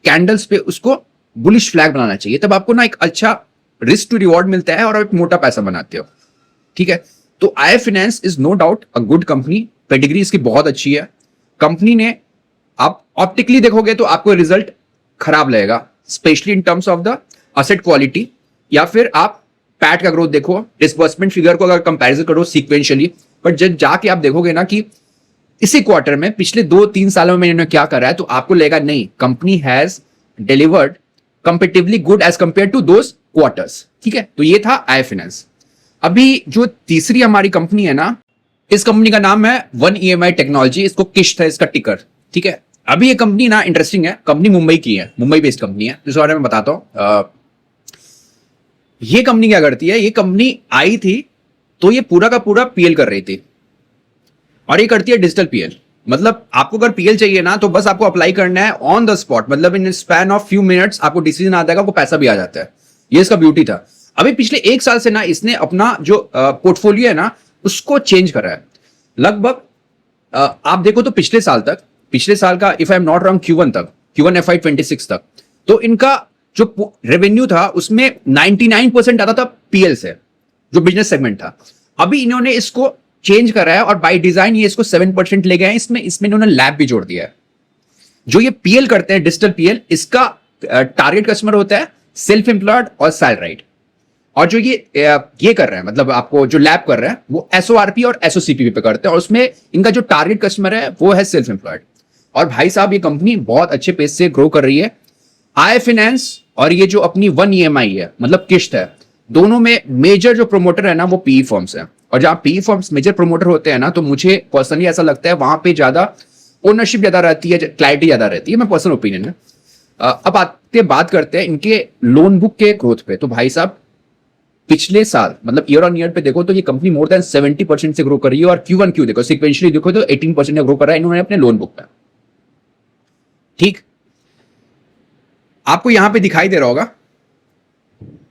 कैंडल्स पे उसको बुलिश फ्लैग बनाना चाहिए। तब आपको ना एक अच्छा रिस्क टू रिवॉर्ड मिलता है और आप एक मोटा पैसा बनाते हो। ठीक है, तो Aye Finance is no doubt a good company, pedigree इसकी बहुत अच्छी है। कंपनी ने, आप ऑप्टिकली देखोगे तो आपको रिजल्ट खराब लगेगा, specially in terms of the asset quality, या फिर आप पैट का ग्रोथ देखो, डिसबर्समेंट फिगर को अगर कंपैरिजन करो सीक्वेंशियली, बट जब जाके आप देखोगे ना कि इसी क्वार्टर में पिछले 2-3 सालों में इन्होंने क्या करा है, तो आपको लगेगा नहीं, company has delivered competitively good as compare to those quarters. ठीक है, तो ये था आई फाइनेंस। अभी जो तीसरी हमारी कंपनी है ना, इस कंपनी का नाम है वन ईएमआई टेक्नोलॉजी, इसको किश्त है इसका टिकर। ठीक है, अभी ये कंपनी ना इंटरेस्टिंग है, कंपनी मुंबई की है, मुंबई बेस्ड कंपनी है, इस बारे में बताता हूं। ये कंपनी क्या करती है, ये कंपनी आई थी तो ये पूरा का पूरा पीएल कर रही थी, और ये करती है डिजिटल पीएल। मतलब आपको अगर पीएल चाहिए ना, तो बस आपको अप्लाई करना है ऑन द स्पॉट, मतलब इन स्पैन ऑफ फ्यू मिनट्स आपको डिसीजन आता है, आपको पैसा भी आ जाता है। ये इसका ब्यूटी था। अभी पिछले 1 साल से ना इसने अपना जो पोर्टफोलियो है ना, उसको चेंज करा है। लगभग आप देखो तो पिछले साल का if I am not wrong Q1 FY26 तक, तो इनका जो रेवेन्यू था उसमें 99% आता था पीएल से, जो बिजनेस सेगमेंट था। अभी इन्होंने इसको चेंज करा है और बाय डिजाइन ये इसको 7% ले गए हैं। इसमें इन्होंने लैब भी जोड़ दिया है। जो ये पीएल करते हैं, डिजिटल पीएल, इसका टारगेट कस्टमर होता है सेल्फ एम्प्लॉयड और सैलराइड। और जो ये कर रहे हैं, मतलब आपको जो लैब कर रहे हैं, वो एसओआरपी और एसओसीपी पे करते हैं, और उसमें इनका जो टारगेट कस्टमर है वो है सेल्फ एम्प्लॉयड। और भाई साहब, ये कंपनी बहुत अच्छे पेस से ग्रो कर रही है। आई फाइनेंस और ये जो अपनी वन ईएमआई है, मतलब किश्त है, दोनों में मेजर जो प्रोमोटर है ना, वो पीई फर्म्स है। और जहां पीई फर्म्स मेजर प्रोमोटर होते हैं ना, तो मुझे पर्सनली ऐसा लगता है वहां पे ज्यादा ओनरशिप ज्यादा रहती है, क्लैरिटी ज्यादा रहती है, मैं पर्सनल ओपिनियन है। अब बात करते हैं इनके लोन बुक के ग्रोथ पे। तो भाई साहब, पिछले साल मतलब ईयर ऑन ईयर पे देखो तो ये कंपनी मोर देन 70% से ग्रो कर रही है, और Q1Q देखो, सिक्वेंशियली देखो तो 18% ग्रो कर रहा है इन्होंने अपने लोन बुक पे। ठीक, आपको यहां पे दिखाई दे रहा होगा,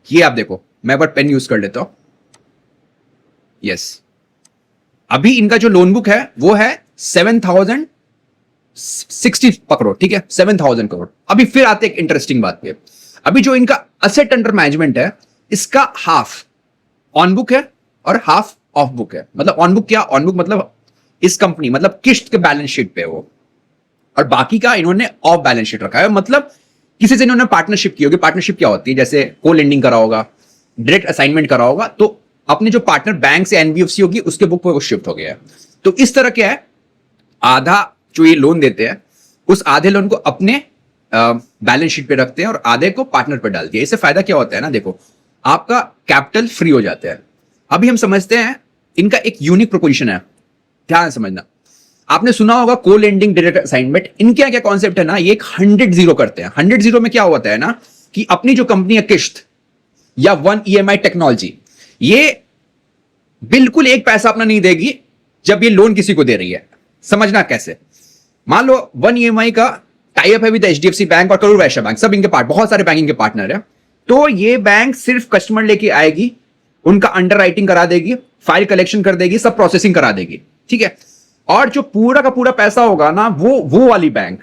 ये आप देखो, मैं एक बार पेन यूज कर लेता हूं। यस, अभी इनका जो लोन बुक है वो है 7,060 करोड़। ठीक है, 7,000 करोड़। अभी फिर आते एक इंटरेस्टिंग बात पे। अभी जो इनका असेट अंडर मैनेजमेंट है, इसका हाफ ऑन बुक है और हाफ ऑफ बुक है। मतलब ऑन बुक क्या, ऑन बुक मतलब इस कंपनी, मतलब किश्त के बैलेंस शीट पे वो, और बाकी का इन्होंने ऑफ बैलेंस शीट रखा है। मतलब किसी से इन्होंने पार्टनरशिप की होगी। पार्टनरशिप क्या होती है, जैसे को लेंडिंग करा होगा, डायरेक्ट असाइनमेंट करा होगा, तो अपने जो पार्टनर बैंक से एनबीएफसी होगी उसके बुक पर वो शिफ्ट हो गया है। तो इस तरह क्या है, आधा जो ये लोन देते हैं, उस आधे लोन को अपने बैलेंस शीट पे रखते हैं और आधे को पार्टनर पे डाल दिया। इससे फायदा क्या होता है ना, देखो, आपका कैपिटल फ्री हो जाता है। अभी हम समझते हैं इनका एक यूनिक प्रोपोजिशन है, ध्यान समझना। आपने सुना होगा को लेंडिंग, डायरेक्ट असाइनमेंट। इनके क्या कॉन्सेप्ट है ना, ये एक 100-0 करते हैं। 100-0 में क्या होता है ना, कि अपनी जो कंपनी है किश्त या वन ईएमआई टेक्नोलॉजी, ये बिल्कुल एक पैसा अपना नहीं देगी जब ये लोन किसी को दे रही है। समझना कैसे, मान लो वन ईएमआई का टाई अप है विद एचडीएफसी बैंक और करूर वैश्य बैंक, सब इनके बहुत सारे बैंकिंग के पार्टनर है। तो ये बैंक सिर्फ कस्टमर लेके आएगी, उनका अंडरराइटिंग करा देगी, फाइल कलेक्शन कर देगी, सब प्रोसेसिंग करा देगी। ठीक है, और जो पूरा का पूरा पैसा होगा ना, वो वाली बैंक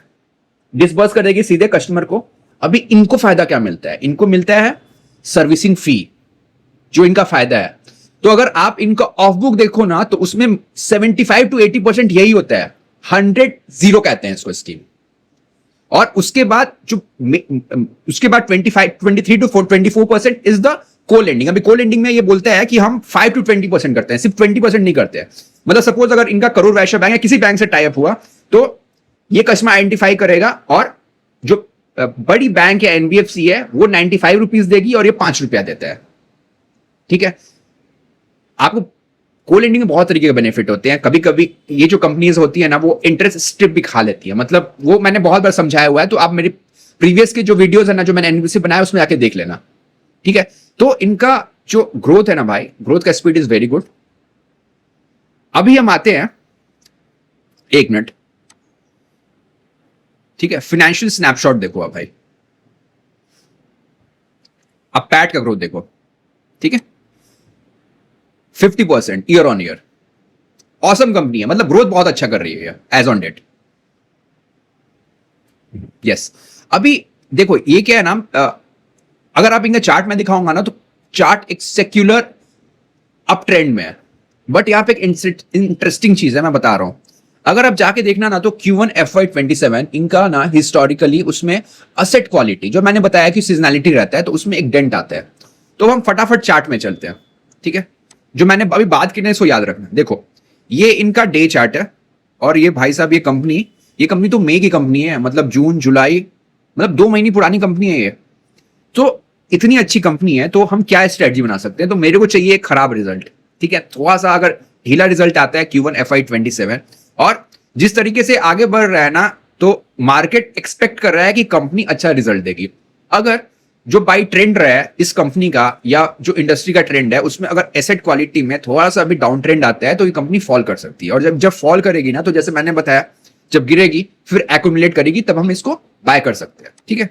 डिसबर्स कर देगी सीधे कस्टमर को। अभी इनको फायदा क्या मिलता है, इनको मिलता है सर्विसिंग फी, जो इनका फायदा है। तो अगर आप इनका ऑफ बुक देखो ना, तो उसमें 75 to 80% यही होता है। 100-0 कहते हैं इसको स्कीम। और उसके बाद 23 to 24% इज द को लेंडिंग। अभी को लेंडिंग में ये बोलता है कि हम 5 to 20% करते हैं, सिर्फ 20% नहीं करते हैं। मतलब सपोज अगर इनका करूर वैश्य बैंक है, किसी बैंक से टाई अप हुआ, तो ये कस्टमर आइडेंटिफाई करेगा, और जो बड़ी बैंक है एनबीएफसी है, वो 95 रुपीज देगी और ये 5 रुपया देता है। ठीक है, आपको को लेंडिंग में बहुत तरीके के बेनिफिट होते हैं। कभी कभी ये जो कंपनीज होती है ना, वो इंटरेस्ट स्ट्रिप भी खा लेती है। मतलब वो मैंने बहुत बार समझाया हुआ है, तो आप मेरे प्रीवियस के जो वीडियोस है ना, जो मैंने एनबीएफसी बनाया, उसमें आके देख लेना। ठीक है, तो इनका जो ग्रोथ है ना भाई, ग्रोथ का स्पीड इज वेरी गुड। अभी हम आते हैं, एक मिनट, ठीक है, फाइनेंशियल स्नैपशॉट देखो आप भाई। अब पैट का ग्रोथ देखो, ठीक है, 50% year on year. Awesome company है, मतलब ग्रोथ बहुत अच्छा कर रही है एज ऑन डेट। यस, अभी देखो ये क्या है ना, अगर आप इनका चार्ट में दिखाऊंगा ना, तो चार्ट एक सेक्युलर अप ट्रेंड में है। बट यहाँ पे एक इंटरेस्टिंग चीज है, मैं बता रहा हूं। अगर आप जाके देखना ना तो Q1 FY27 इनका ना हिस्टोरिकली उसमें असेट क्वालिटी जो मैंने बताया कि सीजनैलिटी रहता है तो उसमें एक डेंट आता है। तो हम फटाफट चार्ट में चलते हैं, ठीक है। जो मैंने अभी बात की ना इसको याद रखना। देखो ये इनका डे चार्ट है और ये भाई साहब ये कंपनी तो मई की कंपनी है, मतलब जून जुलाई, मतलब 2 महीने पुरानी कंपनी है ये। तो इतनी अच्छी कंपनी है तो हम क्या स्ट्रेटजी बना सकते हैं। तो मेरे को चाहिए एक खराब रिजल्ट, ठीक है। थोड़ा सा अगर ढीला रिजल्ट आता है Q1 FY27 और जिस तरीके से आगे बढ़ रहा है ना तो मार्केट एक्सपेक्ट कर रहा है कि कंपनी अच्छा रिजल्ट देगी। अगर जो बाई ट्रेंड रहा है इस कंपनी का या जो इंडस्ट्री का ट्रेंड है उसमें अगर एसेट क्वालिटी में थोड़ा सा भी डाउन ट्रेंड आता है तो ये कंपनी फॉल कर सकती है। और जब जब फॉल करेगी ना तो जैसे मैंने बताया जब गिरेगी फिर एक्यूमुलेट करेगी तब हम इसको बाय कर सकते हैं, ठीक है।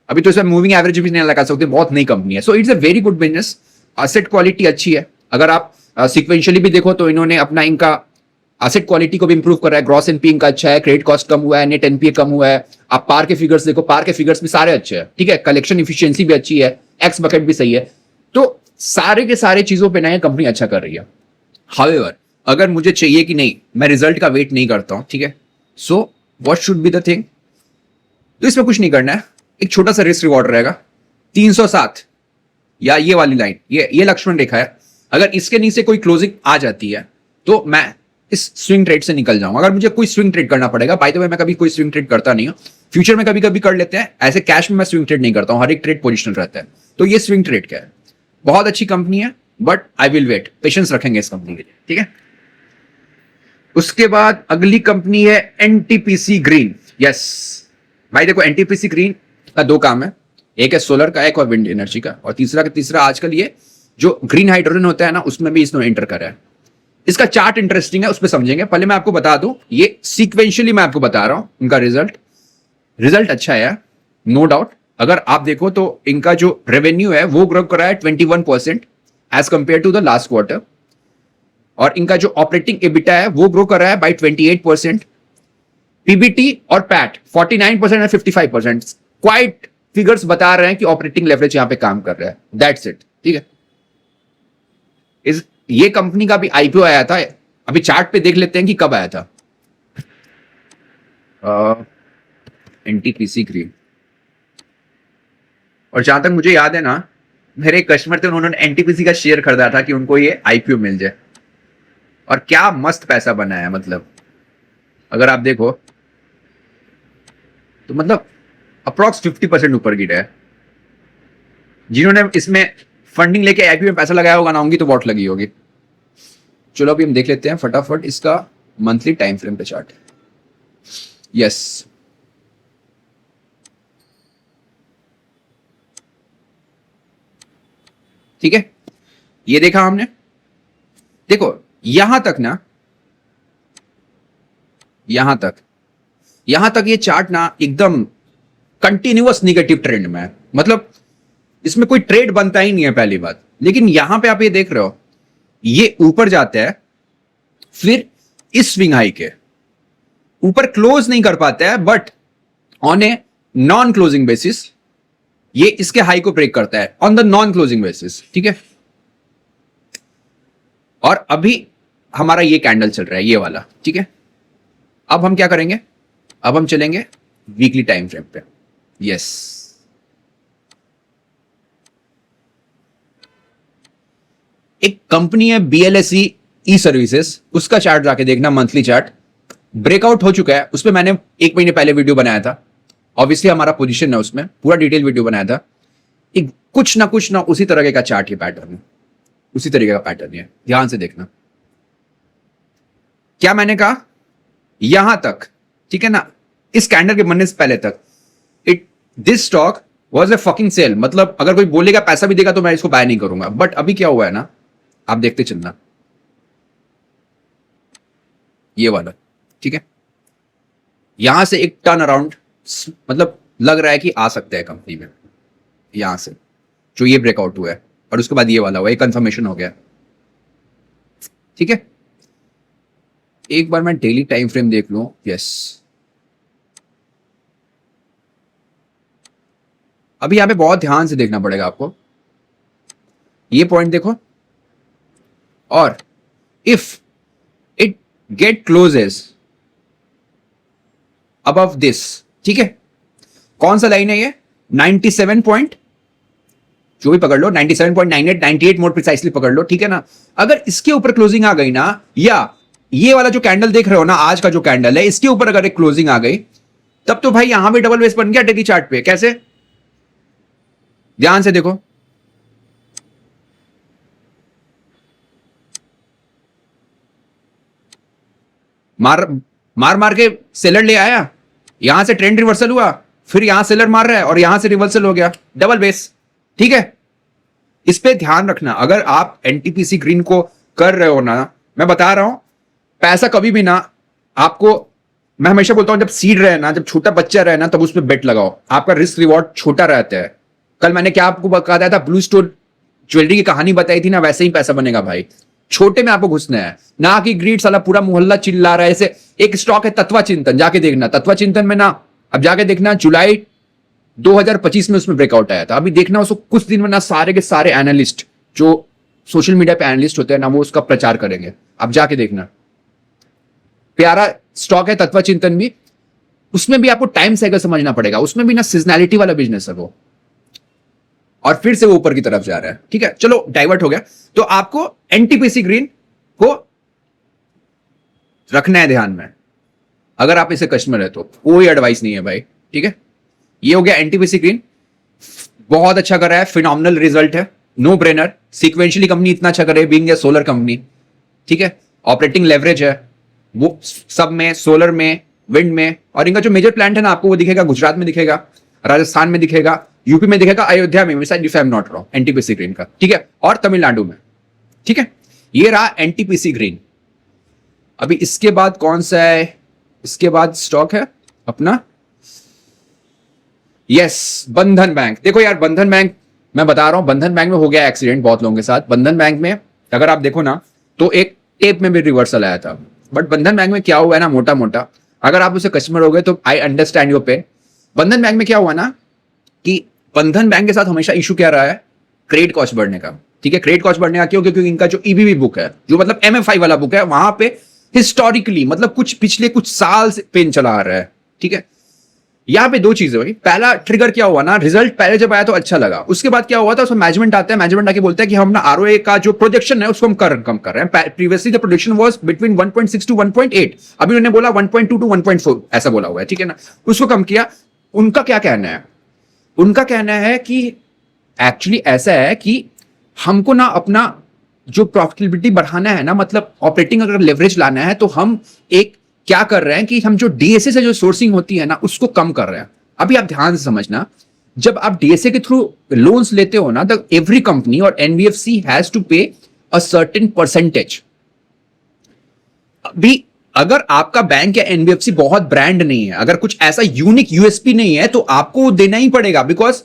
अभी तो इसमें मूविंग एवरेज भी नहीं लगा सकते, बहुत नई कंपनी है। So it's a very good business, asset quality अच्छी है। अगर आप सिक्वेंशियली भी देखो तो इन्होंने अपना इनका एसेट क्वालिटी को भी इंप्रूव कर रहा है। ग्रॉस एनपी इनका अच्छा है, क्रेडिट कॉस्ट कम हुआ है, नेट एनपीए कम हुआ है। आप पार के फिगर्स देखो, पार के फिगर्स भी सारे अच्छे हैं, ठीक है। कलेक्शन इफिशियंसी भी अच्छी है, एक्स बकेट भी सही है। तो सारे के सारे चीजों पे नया कंपनी अच्छा कर रही है। हाउएवर अगर मुझे चाहिए कि नहीं मैं रिजल्ट का वेट नहीं करता हूं, ठीक है। So what should be the thing, तो इसमें कुछ नहीं करना है, एक छोटा सा रिस्क रिवॉर्ड रहेगा 307 या ये वाली लाइन, ये लक्ष्मण रेखा है। अगर इसके नीचे कोई क्लोजिंग आ जाती है तो मैं इस स्विंग ट्रेड से निकल जाऊंगा। अगर मुझे कोई स्विंग ट्रेड करना पड़ेगा, बाय द वे मैं कभी कोई स्विंग ट्रेड करता नहीं हूं, फ्यूचर में कभी कभी कर लेते हैं, ऐसे कैश में मैं स्विंग ट्रेड नहीं करता हूं, हर एक ट्रेड पोजिशनल रहता है। तो ये स्विंग ट्रेड क्या है, बहुत अच्छी कंपनी है but I will wait, patience रखेंगे इस कंपनी के लिए, ठीक है। उसके बाद अगली कंपनी है एनटीपीसी ग्रीन। यस भाई देखो एनटीपीसी ग्रीन का दो काम है, एक है सोलर का, एक और विंड एनर्जी का, और तीसरा आजकल ये जो ग्रीन हाइड्रोजन होता है ना उसमें भी इसने एंटर करा है। इसका चार्ट इंटरेस्टिंग है, उस पर समझेंगे। पहले मैं आपको बता दूं, ये सीक्वेंशियली मैं आपको बता रहा हूं इनका रिजल्ट अच्छा है, नो डाउट। अगर आप देखो तो इनका जो रेवेन्यू है वो ग्रो करा है 21% as compare to the last quarter, और इनका जो ऑपरेटिंग एबिटा है वो ग्रो कर रहा है बाई 28%। पीबीटी और पैट 49% और 55%, क्वाइट फिगर्स बता रहे हैं कि ऑपरेटिंग लेवरेज यहां पे काम कर रहा है। दैट्स इट, ठीक है। ये कंपनी का भी आईपीओ आया था, अभी चार्ट पे देख लेते हैं कि कब आया था। एनटीपीसी ग्रीन, और जहां तक मुझे याद है ना मेरे एक कस्टमर थे, उन्होंने एनटीपीसी का शेयर खरीदा था कि उनको ये आईपीओ मिल जाए, और क्या मस्त पैसा बना है। मतलब अगर आप देखो तो मतलब अप्रॉक्स 50% ऊपर गिरा है। जिन्होंने इसमें फंडिंग लेके आईपीओ में पैसा लगाया होगा ना, होंगी तो वॉट लगी होगी। चलो अभी हम देख लेते हैं फटाफट इसका मंथली टाइम फ्रेम पे चार्ट। यस ठीक है, ये देखा हमने। देखो यहां तक ना, यहां तक ये चार्ट ना एकदम कंटिन्यूअस निगेटिव ट्रेंड में है। मतलब इसमें कोई ट्रेड बनता ही नहीं है पहली बात। लेकिन यहां पे आप ये देख रहे हो, ये ऊपर जाता है, फिर इस स्विंग हाई के ऊपर क्लोज नहीं कर पाता है, but on a non closing basis ये इसके हाई को ब्रेक करता है on the non closing basis, ठीक है। और अभी हमारा ये कैंडल चल रहा है, ये वाला, ठीक है। अब हम क्या करेंगे, अब हम चलेंगे वीकली टाइम फ्रेम पे। यस एक कंपनी है बीएलएसई ई सर्विसेज, उसका चार्ट जाके देखना, मंथली चार्ट ब्रेकआउट हो चुका है। उस पर मैंने 1 महीने पहले वीडियो बनाया था, ऑब्वियसली हमारा पोजीशन है उसमें, पूरा डिटेल वीडियो बनाया था। एक कुछ ना उसी तरह का चार्ट, ये पैटर्न है, उसी तरीके का पैटर्न है, ध्यान से देखना। क्या मैंने कहा, यहां तक, ठीक है ना, इस कैंडल के बनने से पहले तक this stock was a fucking sale. मतलब अगर कोई बोलेगा पैसा भी देगा तो मैं इसको बाय नहीं करूंगा। बट अभी क्या हुआ है ना, आप देखते चलना, ये वाला, ठीक है। यहां से एक टर्न अराउंड मतलब लग रहा है कि आ सकता है कंपनी में, यहां से जो ये ब्रेकआउट हुआ है, और उसके बाद ये वाला हुआ, एक कंफर्मेशन हो गया, ठीक है। एक बार मैं डेली टाइम फ्रेम देख लूं। यस अभी यहां पे बहुत ध्यान से देखना पड़ेगा आपको। ये पॉइंट देखो, और if it get closes above this, ठीक है, कौन सा लाइन है ये, 97 पॉइंट, जो भी पकड़ लो, 97.98, 98 मोर प्रिसाइसली पकड़ लो, ठीक है ना। अगर इसके ऊपर क्लोजिंग आ गई ना, या ये वाला जो कैंडल देख रहे हो ना, आज का जो कैंडल है, इसके ऊपर अगर एक क्लोजिंग आ गई, तब तो भाई यहां भी डबल बेस बन गया डेली चार्ट पे। कैसे, ध्यान से देखो, मार मार मार के सेलर ले आया, यहां से ट्रेंड रिवर्सल हुआ, फिर यहां सेलर मार रहा है और यहां से रिवर्सल हो गया, डबल बेस, ठीक है। इस पे ध्यान रखना, अगर आप एनटीपीसी ग्रीन को कर रहे हो ना, मैं बता रहा हूं, पैसा कभी भी ना आपको, मैं हमेशा बोलता हूं, जब सीड रहे ना, जब छोटा बच्चा रहे ना, तब उस पर बेट लगाओ, आपका रिस्क रिवॉर्ड छोटा रहता है। कल मैंने क्या आपको बताया था, ब्लू स्टोन ज्वेलरी की कहानी बताई थी ना, वैसे ही पैसा बनेगा भाई, छोटे में आपको घुसना है ना, कि ग्रीड साला पूरा मोहल्ला चिल्ला रहा है। ऐसे एक स्टॉक है तत्वा चिंतन, जाके देखना, तत्वा चिंतन में ना, अब जाके देखना, जुलाई 2025 में उसमें ब्रेकआउट आया था। अभी देखना उसको कुछ दिन में ना, सारे के सारे एनालिस्ट जो सोशल मीडिया पे एनालिस्ट होते हैं ना, वो उसका प्रचार करेंगे, अब जाके देखना। प्यारा स्टॉक है तत्वा चिंतन भी, उसमें भी आपको टाइम साइकिल समझना पड़ेगा, उसमें भी ना सीजनैलिटी वाला बिजनेस है वो, और फिर से वो ऊपर की तरफ जा रहा है, ठीक है। चलो डाइवर्ट हो गया। तो आपको एनटीपीसी ग्रीन को रखना है ध्यान में, अगर आप इसे कस्टमर है तो, कोई एडवाइस नहीं है भाई, ठीक है। ये हो गया एनटीपीसी ग्रीन, बहुत अच्छा कर रहा है, फिनोमिनल रिजल्ट है, नो ब्रेनर, सीक्वेंशियली कंपनी इतना अच्छा कर रही है, बीइंग ए सोलर कंपनी, ठीक है। ऑपरेटिंग लेवरेज है वो सब में, सोलर में, विंड में, और इनका जो मेजर प्लांट है ना, आपको वो दिखेगा गुजरात में दिखेगा, राजस्थान में दिखेगा, यूपी में दिखेगा, अयोध्या में, if I am not wrong, NTPC green का, ठीक है, और तमिलनाडु में, ठीक है। ये रहा एनटीपीसी ग्रीन। अभी इसके बाद कौन सा है, इसके बाद स्टॉक है अपना, यस, बंधन बैंक। देखो यार, बंधन बैंक, मैं बता रहा हूं, बंधन बैंक में हो गया एक्सीडेंट बहुत लोगों के साथ। बंधन बैंक में अगर आप देखो ना, तो एक टेप में भी रिवर्सल आया था, बट बंधन बैंक में क्या हुआ है ना, मोटा मोटा, अगर आप उसे कस्टमर हो गए तो आई अंडरस्टैंड योर पेन। बंधन बैंक में क्या हुआ ना, कि बंधन बैंक के साथ हमेशा इशू क्या रहा है, क्रेडिट कॉस्ट बढ़ने का, ठीक है। क्रेडिट कॉस्ट बढ़ने का क्यों, क्योंकि इनका जो ईबीवी बुक है, जो मतलब एमएफआई वाला बुक है, वहां पे हिस्टोरिकली मतलब कुछ पिछले कुछ साल से पेन चला आ रहा है, ठीक है। यहां पे दो चीजें हुई, पहला ट्रिगर क्या हुआ ना, रिजल्ट पहले जब आया तो अच्छा लगा, उसके बाद क्या हुआ था, उसमें मैनेजमेंट आता है, मैनेजमेंट आके बोलता है कि हम ना आरओए का जो प्रोजेक्शन है उसको हम कम कर रहे हैं। Previously the projection was between 1.6 to 1.8, अभी उन्होंने बोला 1.2 टू 1.4 ऐसा बोला हुआ है, ठीक है ना, उसको कम किया। उनका क्या कहना है, उनका कहना है कि एक्चुअली ऐसा है कि हमको ना अपना जो प्रॉफिटेबिलिटी बढ़ाना है ना, मतलब ऑपरेटिंग अगर लेवरेज लाना है, तो हम एक क्या कर रहे हैं कि हम जो डीएसए से जो सोर्सिंग होती है ना, उसको कम कर रहे हैं। अभी आप ध्यान से समझना, जब आप डीएसए के थ्रू लोन्स लेते हो ना, तो एवरी कंपनी और एनबीएफसी हैज टू पे अ सर्टेन परसेंटेज। अभी अगर आपका बैंक या एनबीएफसी बहुत ब्रांड नहीं है, अगर कुछ ऐसा यूनिक यूएसपी नहीं है, तो आपको देना ही पड़ेगा। बिकॉज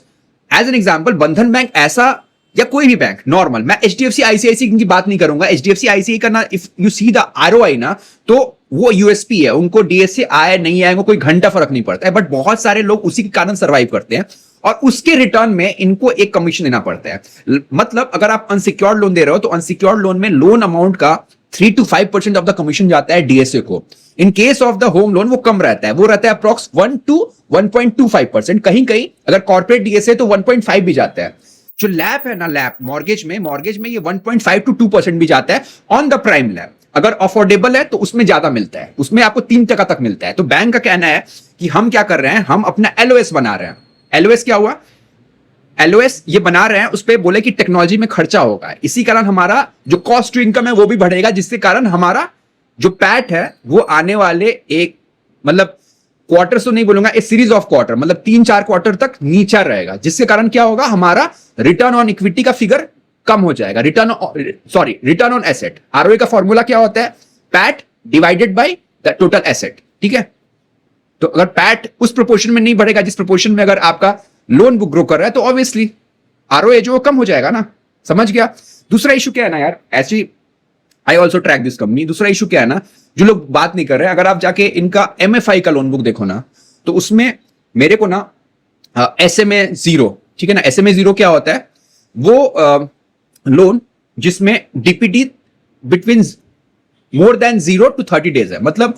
एज एन एग्जांपल, बंधन बैंक ऐसा, या कोई भी बैंक नॉर्मल, मैं एचडीएफसी आईसीआईसी की बात नहीं करूंगा, एचडीएफसी आईसीआई का ना, if you see the ROI ना, तो वो यूएसपी है, उनको डीएसए आए नहीं आए कोई घंटा फर्क नहीं पड़ता है, बट बहुत सारे लोग उसी के कारण सर्वाइव करते हैं, और उसके रिटर्न में इनको एक कमीशन देना पड़ता है। मतलब अगर आप अनसिक्योर्ड लोन दे रहे हो, तो अनसिक्योर्ड लोन में लोन अमाउंट का 3 to 5% ऑफ द कमीशन जाता है डीएसए को। In case of the home loan वो कम रहता है, वो रहता है अप्रॉक्स 1 to 1.25%, कहीं कहीं अगर कॉर्पोरेट डीएसए तो 1.5 भी जाता है। जो लैप है ना, लैप मॉर्गेज में ये 1.5 to 2% भी जाता है ऑन द प्राइम लैप। अगर अफोर्डेबल है तो उसमें ज्यादा मिलता है, उसमें आपको 3% तक मिलता है। तो बैंक का कहना है कि हम क्या कर रहे हैं, हम अपना एलओएस बना रहे हैं। एलओएस क्या हुआ, एलओएस ये बना रहे हैं, उस पर बोले कि टेक्नोलॉजी में खर्चा होगा, इसी कारण हमारा जो कॉस्ट टू इनकम है वो भी बढ़ेगा, जिसके कारण हमारा जो पैट है वो आने वाले एक, मतलब क्वार्टर तो नहीं बोलूंगा, ए सीरीज ऑफ क्वार्टर, मतलब 3-4 क्वार्टर तक नीचा रहेगा, जिसके कारण क्या होगा, हमारा रिटर्न ऑन इक्विटी का फिगर कम हो जाएगा। रिटर्न ऑन एसेट, आरओए का फॉर्मूला क्या होता है, PAT divided by the total asset, ठीक है। तो अगर पैट उस प्रोपोर्शन में नहीं बढ़ेगा जिस प्रोपोर्शन में अगर आपका लोन बुक ग्रो कर रहा है, तो ऑब्वियसली आरओए जो कम हो जाएगा ना, समझ गया। दूसरा इशू क्या है ना यार, ऐसी I also track this company, दूसरा इशू क्या है ना, जो लोग बात नहीं कर रहे हैं, अगर आप जाके इनका एमएफआई का लोन बुक देखो ना, तो उसमें मेरे को ना एसएमए 0, ठीक है ना, एसएमए 0 क्या होता है, वो लोन जिसमें DPD between more than 0 to 30 days है। मतलब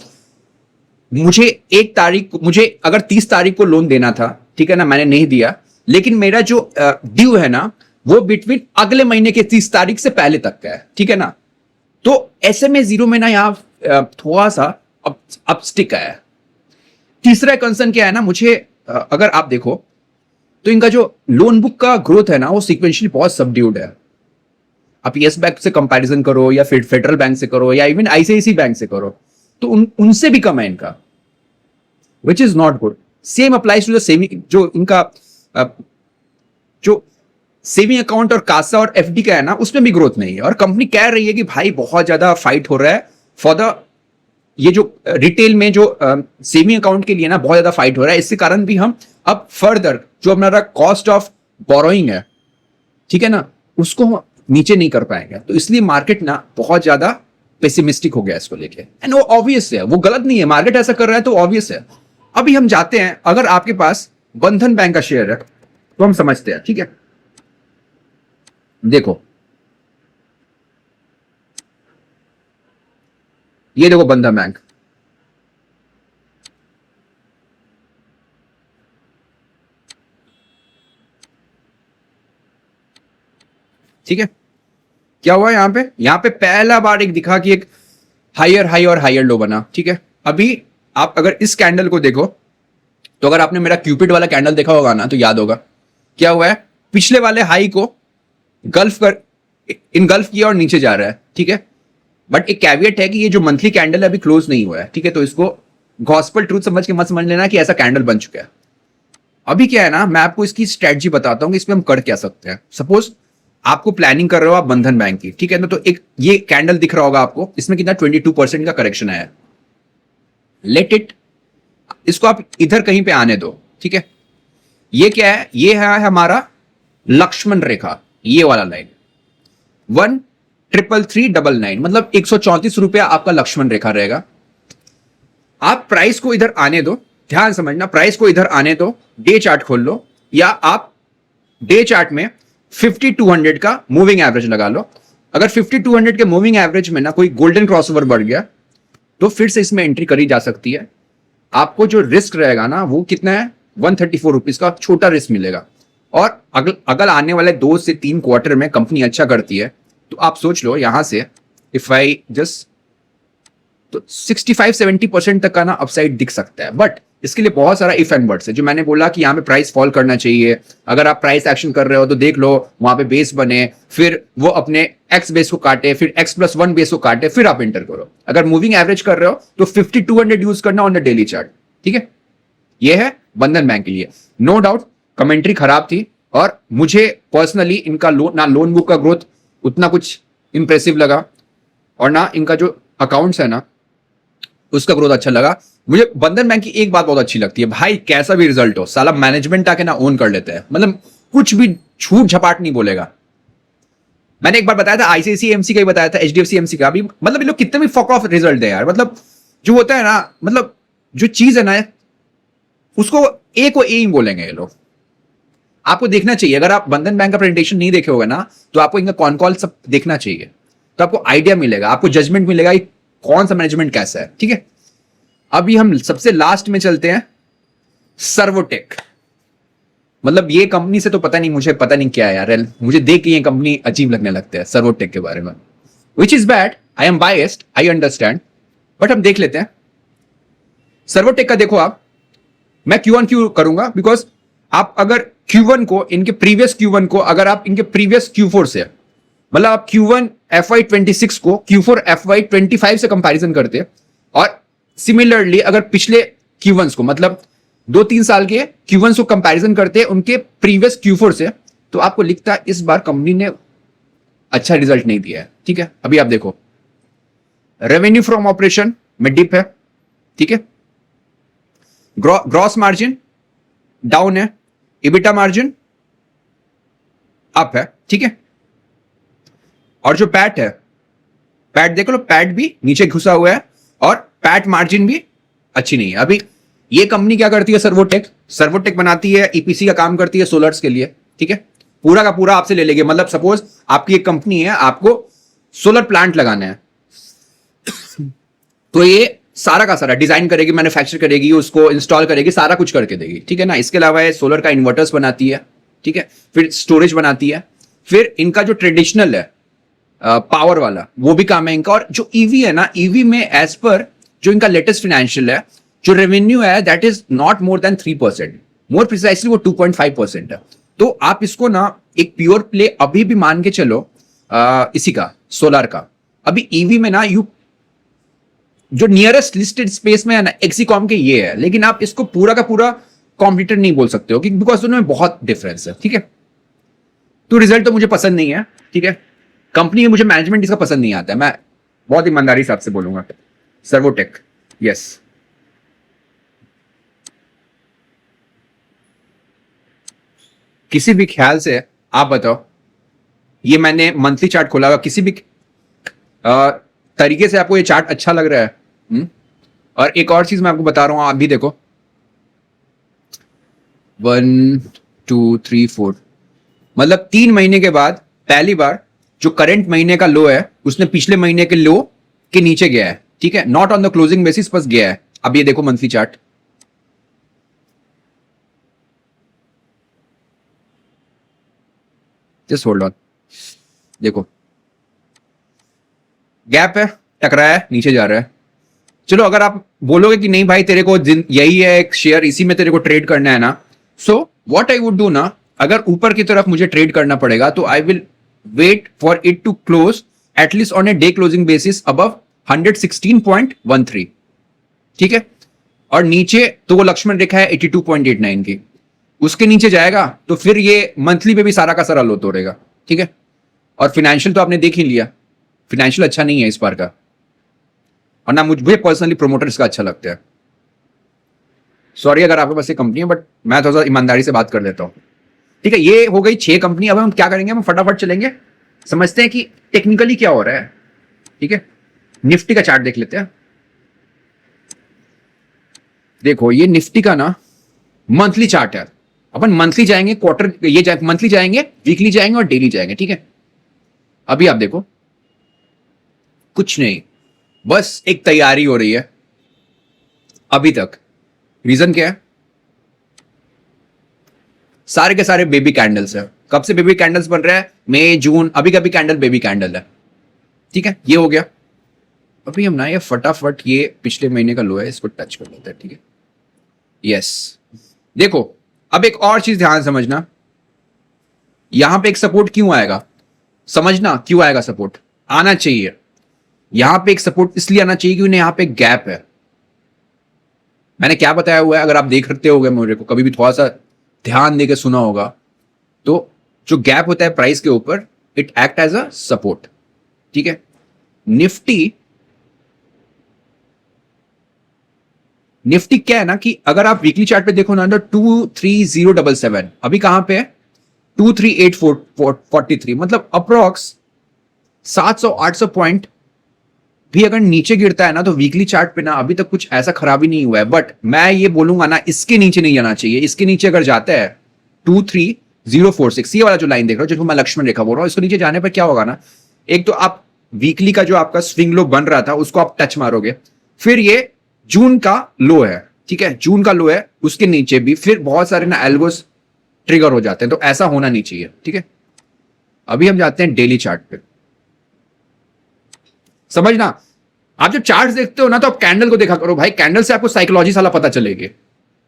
मुझे मुझे अगर 30 तारीख को लोन देना था, ठीक है ना, मैंने नहीं दिया, लेकिन मेरा जो ड्यू है ना वो बिटवीन अगले महीने के 30 तारीख से पहले तक का है, ठीक है ना। तो ऐसे में जीरो में ना यहां थोड़ा सा अपस्टिक है। तीसरा कंसर्न क्या है ना, मुझे अगर आप देखो तो इनका जो लोन बुक का ग्रोथ है ना वो सिक्वेंशियली बहुत सबड्यूड है। आप यस बैंक से कंपैरिजन करो या फिर फेडरल बैंक से करो या इवन आईसीआईसी बैंक से करो तो उनसे भी कम है इनका, which is not good. Same applies to the saving, जो इनका जो सेविंग अकाउंट और कासा और एफडी का है ना उसमें भी ग्रोथ नहीं है। और कंपनी कह रही है कि भाई बहुत ज्यादा फाइट हो रहा है फॉर द, ये जो रिटेल में जो सेविंग अकाउंट के लिए ना बहुत ज्यादा फाइट हो रहा है, इसके कारण भी हम अब फर्दर जो हमारा कॉस्ट ऑफ बोरोइंग है, ठीक है ना, उसको हम नीचे नहीं कर पाएंगे। तो इसलिए मार्केट ना बहुत ज्यादा पेसिमिस्टिक हो गया इसको लेके। एंड वो ऑब्वियस है, वो गलत नहीं है, मार्केट ऐसा कर रहा है तो ऑब्वियस है। अभी हम जाते हैं, अगर आपके पास बंधन बैंक का शेयर है तो हम समझते हैं, ठीक है। देखो ये देखो बंधन बैंक, ठीक है। क्या हुआ यहां पे पहला बार एक दिखा कि एक हायर हाई और हायर लो बना, ठीक है। अभी आप अगर इस कैंडल को देखो तो अगर आपने मेरा क्यूपिड वाला कैंडल देखा होगा ना तो याद होगा क्या हुआ है, पिछले वाले हाई को इनगल्फ किया और नीचे जा रहा है, ठीक है। बट एक कैवियट है कि ये जो मंथली कैंडल है अभी क्लोज नहीं हुआ है, ठीक है। तो इसको गॉस्पेल ट्रूथ समझ के मत समझ लेना कि ऐसा कैंडल बन चुका है। अभी क्या है ना, मैं आपको इसकी स्ट्रेटजी बताता हूं कि इसमें हम कर क्या सकते हैं। सपोज आपको प्लानिंग कर रहे हो आप बंधन बैंक की, ठीक है ना, तो एक ये कैंडल दिख रहा होगा आपको, इसमें कितना 22% का करेक्शन आया है। लेट इट, इसको आप इधर कहीं पे आने दो, ठीक है। ये क्या है, ये है हमारा लक्ष्मण रेखा, ये वाला लाइन 1,333,999, मतलब 134 रुपया आपका लक्ष्मण रेखा रहेगा। आप प्राइस को इधर आने दो, ध्यान समझना, प्राइस को इधर आने दो, डे चार्ट खोल लो, या आप डे चार्ट में 5200 का मूविंग एवरेज लगा लो। अगर 5200 के मूविंग एवरेज में ना कोई गोल्डन क्रॉसओवर बढ़ गया तो फिर से इसमें एंट्री करी जा सकती है। आपको जो रिस्क रहेगा ना वो कितना है, 134 रुपीज का छोटा रिस्क मिलेगा। और अगर आने वाले 2 से 3 क्वार्टर में कंपनी अच्छा करती है तो आप सोच लो यहां से इफ आई जस्ट, तो 65-70% तक का ना अपसाइड दिख सकता है। बट इसके लिए बहुत सारा इफ एंड बट्स है, जो मैंने बोला कि यहाँ पे प्राइस फॉल करना चाहिए। अगर आप प्राइस एक्शन कर रहे हो तो देख लो वहां पे बेस बने, फिर वो अपने एक्स बेस को काटे, फिर x+1 बेस को काटे, फिर आप एंटर करो। अगर मूविंग एवरेज कर रहे हो तो 5200 यूज करना ऑन द डेली चार्ट, ठीक है। ये है बंधन बैंक के लिए। नो डाउट कमेंट्री खराब थी और मुझे पर्सनली इनका लोन बुक का ग्रोथ उतना कुछ इंप्रेसिव लगा और ना इनका जो अकाउंट्स है ना उसका ग्रोथ अच्छा लगा। मुझे बंधन बैंक की एक बात बहुत अच्छी लगती है, भाई कैसा भी रिजल्ट हो साला मैनेजमेंट आके ना ओन कर लेते हैं, मतलब कुछ भी छूट झपाट नहीं बोलेगा। मैंने एक बार बताया था आईसीआईसीआई एमसी का ही बताया था, एचडीएफसी एमसी का भी, मतलब ये लोग कितने भी फक ऑफ रिजल्ट है यार। मतलब जो होता है ना, मतलब जो चीज है ना उसको ए को ए ही बोलेंगे ये लोग। आपको देखना चाहिए, अगर आप बंधन बैंक का प्रेजेंटेशन नहीं देखे होगा ना तो आपको इनका कॉन कॉल सब देखना चाहिए, तो आपको आइडिया मिलेगा, आपको जजमेंट मिलेगा कि कौन सा मैनेजमेंट कैसा है, ठीक है। अभी हम सबसे लास्ट में चलते हैं, सर्वोटेक। मतलब ये कंपनी से तो मुझे पता नहीं क्या है यार, मुझे देख के ये कंपनी अजीब लगने लगता है सर्वोटेक के बारे में, which is bad, I am biased, I understand, but हम देख लेते हैं सर्वोटेक का। देखो आप, मैं Q1Q करूंगा बिकॉज आप अगर Q1 को इनके प्रीवियस Q1 को अगर आप इनके प्रीवियस Q4 से, मतलब आप Q1 FY26 को Q4 FY25 से कंपैरिजन करते और सिमिलरली अगर पिछले Q1s को, मतलब 2-3 साल के Q1s को कंपैरिजन करते उनके प्रीवियस Q4 से, तो आपको लिखता है इस बार कंपनी ने अच्छा रिजल्ट नहीं दिया है, ठीक है। अभी आप देखो रेवेन्यू फ्रॉम ऑपरेशन में डिप है, ठीक है। ग्रॉस मार्जिन डाउन है, इबिटा मार्जिन अप है, ठीक है। और जो पैट है, पैट देख लो, पैट भी नीचे घुसा हुआ है और पैट मार्जिन भी अच्छी नहीं है। अभी ये कंपनी क्या करती है, सर्वोटेक बनाती है, ईपीसी का काम करती है सोलर्स के लिए, ठीक है। पूरा का पूरा आपसे ले लेंगे, मतलब सपोज आपकी एक कंपनी है, आपको सोलर प्लांट लगाना है, तो ये सारा का सारा डिजाइन करेगी, मैन्युफैक्चर करेगी, उसको इंस्टॉल करेगी, सारा कुछ करके देगी, ठीक है ना। इसके अलावा ये सोलर का इन्वर्टर्स बनाती है, ठीक है, फिर स्टोरेज बनाती है, फिर इनका जो ट्रेडिशनल है पावर वाला वो भी काम है इनका। और जो ईवी है ना, ईवी में एज पर जो इनका लेटेस्ट फाइनेंशियल है, जो रेवेन्यू है that is not more than 3%, more precisely वो 2.5% है। तो आप इसको ना एक प्योर प्ले अभी भी मान के चलो इसी का सोलर का। अभी ईवी में ना जो नियरेस्ट लिस्टेड स्पेस में है ना एक्सीकॉम के ये है, लेकिन आप इसको पूरा का पूरा कॉम्पिटिटर नहीं बोल सकते हो कि बिकॉज उनमें बहुत डिफरेंस है, ठीक है। तो रिजल्ट तो मुझे पसंद नहीं है, ठीक है। कंपनी में मुझे मैनेजमेंट इसका पसंद नहीं आता है, मैं बहुत ईमानदारी से आपसे बोलूंगा। Servotech, yes. किसी भी ख्याल से आप बताओ, ये मैंने मंथली चार्ट खोला हुआ, किसी भी तरीके से आपको ये चार्ट अच्छा लग रहा है? और एक और चीज मैं आपको बता रहा हूं, आप भी देखो, 1 2 3 4, मतलब 3 महीने के बाद पहली बार जो करंट महीने का लो है उसने पिछले महीने के लो के नीचे गया है, ठीक है, not on the closing basis, बस गया है। अब ये देखो monthly chart, just hold on, देखो गैप है, टकराया है, नीचे जा रहा है। चलो अगर आप बोलोगे कि नहीं भाई तेरे को यही है एक शेयर, इसी में तेरे को ट्रेड करना है ना, so what I would do ना, अगर ऊपर की तरफ मुझे ट्रेड करना पड़ेगा तो I will wait for it to close at least on a day closing basis above 116.13, ठीक है। और नीचे तो वो लक्ष्मण रेखा है 82.89 की, उसके नीचे जाएगा तो फिर ये मंथली पे भी सारा का सारा लो तोड़ेगा, ठीक है। और फाइनेंशियल तो आपने देख ही लिया, फाइनेंशियल अच्छा नहीं है इस बार का, और ना मुझे पर्सनली प्रोमोटर इसका अच्छा लगता है। सॉरी अगर आपके पास ये कंपनी है, बट मैं थोड़ा सा ईमानदारी से बात कर लेता हूं, ठीक है। ये हो गई 6 कंपनी। अब हम क्या करेंगे, हम फटाफट चलेंगे, समझते हैं कि टेक्निकली क्या हो रहा है, ठीक है। निफ्टी का चार्ट देख लेते हैं। देखो ये निफ्टी का ना मंथली चार्ट है, अपन मंथली जाएंगे, क्वार्टर ये मंथली जाएंगे, वीकली जाएंगे और डेली जाएंगे, ठीक है। अभी आप देखो कुछ नहीं, बस एक तैयारी हो रही है अभी तक। रीजन क्या है, सारे के सारे बेबी कैंडल्स है। कब से बेबी कैंडल्स बन रहा है, मई जून, अभी का भी कैंडल बेबी कैंडल है, ठीक है। ये हो गया। अभी हम ना ये फटाफट ये पिछले महीने का लो है, इसको टच कर लेते हैं, ठीक है। यस, देखो अब एक और चीज ध्यान समझना, यहां पे एक सपोर्ट क्यों आएगा, समझना क्यों आएगा सपोर्ट, आना चाहिए यहां पे एक सपोर्ट इसलिए आना चाहिए क्योंकि यहां पे गैप है। मैंने क्या बताया हुआ है, अगर आप देख रखते होगे मेरे को, कभी भी थोड़ा सा ध्यान देकर सुना होगा, तो जो गैप होता है प्राइस के ऊपर, it act as a support, ठीक है। निफ्टी क्या है ना कि अगर आप वीकली चार्ट पे देखो ना, तो 23077 अभी कहां पे है, 23843, मतलब अप्रोक्स 700-800 पॉइंट भी अगर नीचे गिरता है ना, तो वीकली चार्ट पे ना अभी तक कुछ ऐसा खराबी नहीं हुआ है। बट मैं ये बोलूंगा ना, इसके नीचे नहीं जाना चाहिए। इसके नीचे अगर जाता है 23046, ये वाला जो लाइन देख रहा हूं, जिसको मैं लक्ष्मण रेखा बोल रहा हूं, इसको नीचे जाने पर क्या होगा ना, एक तो आप वीकली का जो आपका स्विंग लो बन रहा था उसको आप टच मारोगे, फिर ये जून का लो है, ठीक है, जून का लो है, उसके नीचे भी फिर बहुत सारे ना एल्गोस ट्रिगर हो जाते हैं, तो ऐसा होना नहीं चाहिए, ठीक है। अभी हम जाते हैं डेली चार्ट पे। समझना, आप जब चार्ट्स देखते हो ना, तो आप कैंडल को देखा करो भाई, कैंडल से आपको साइकोलॉजी साला पता चलेगी।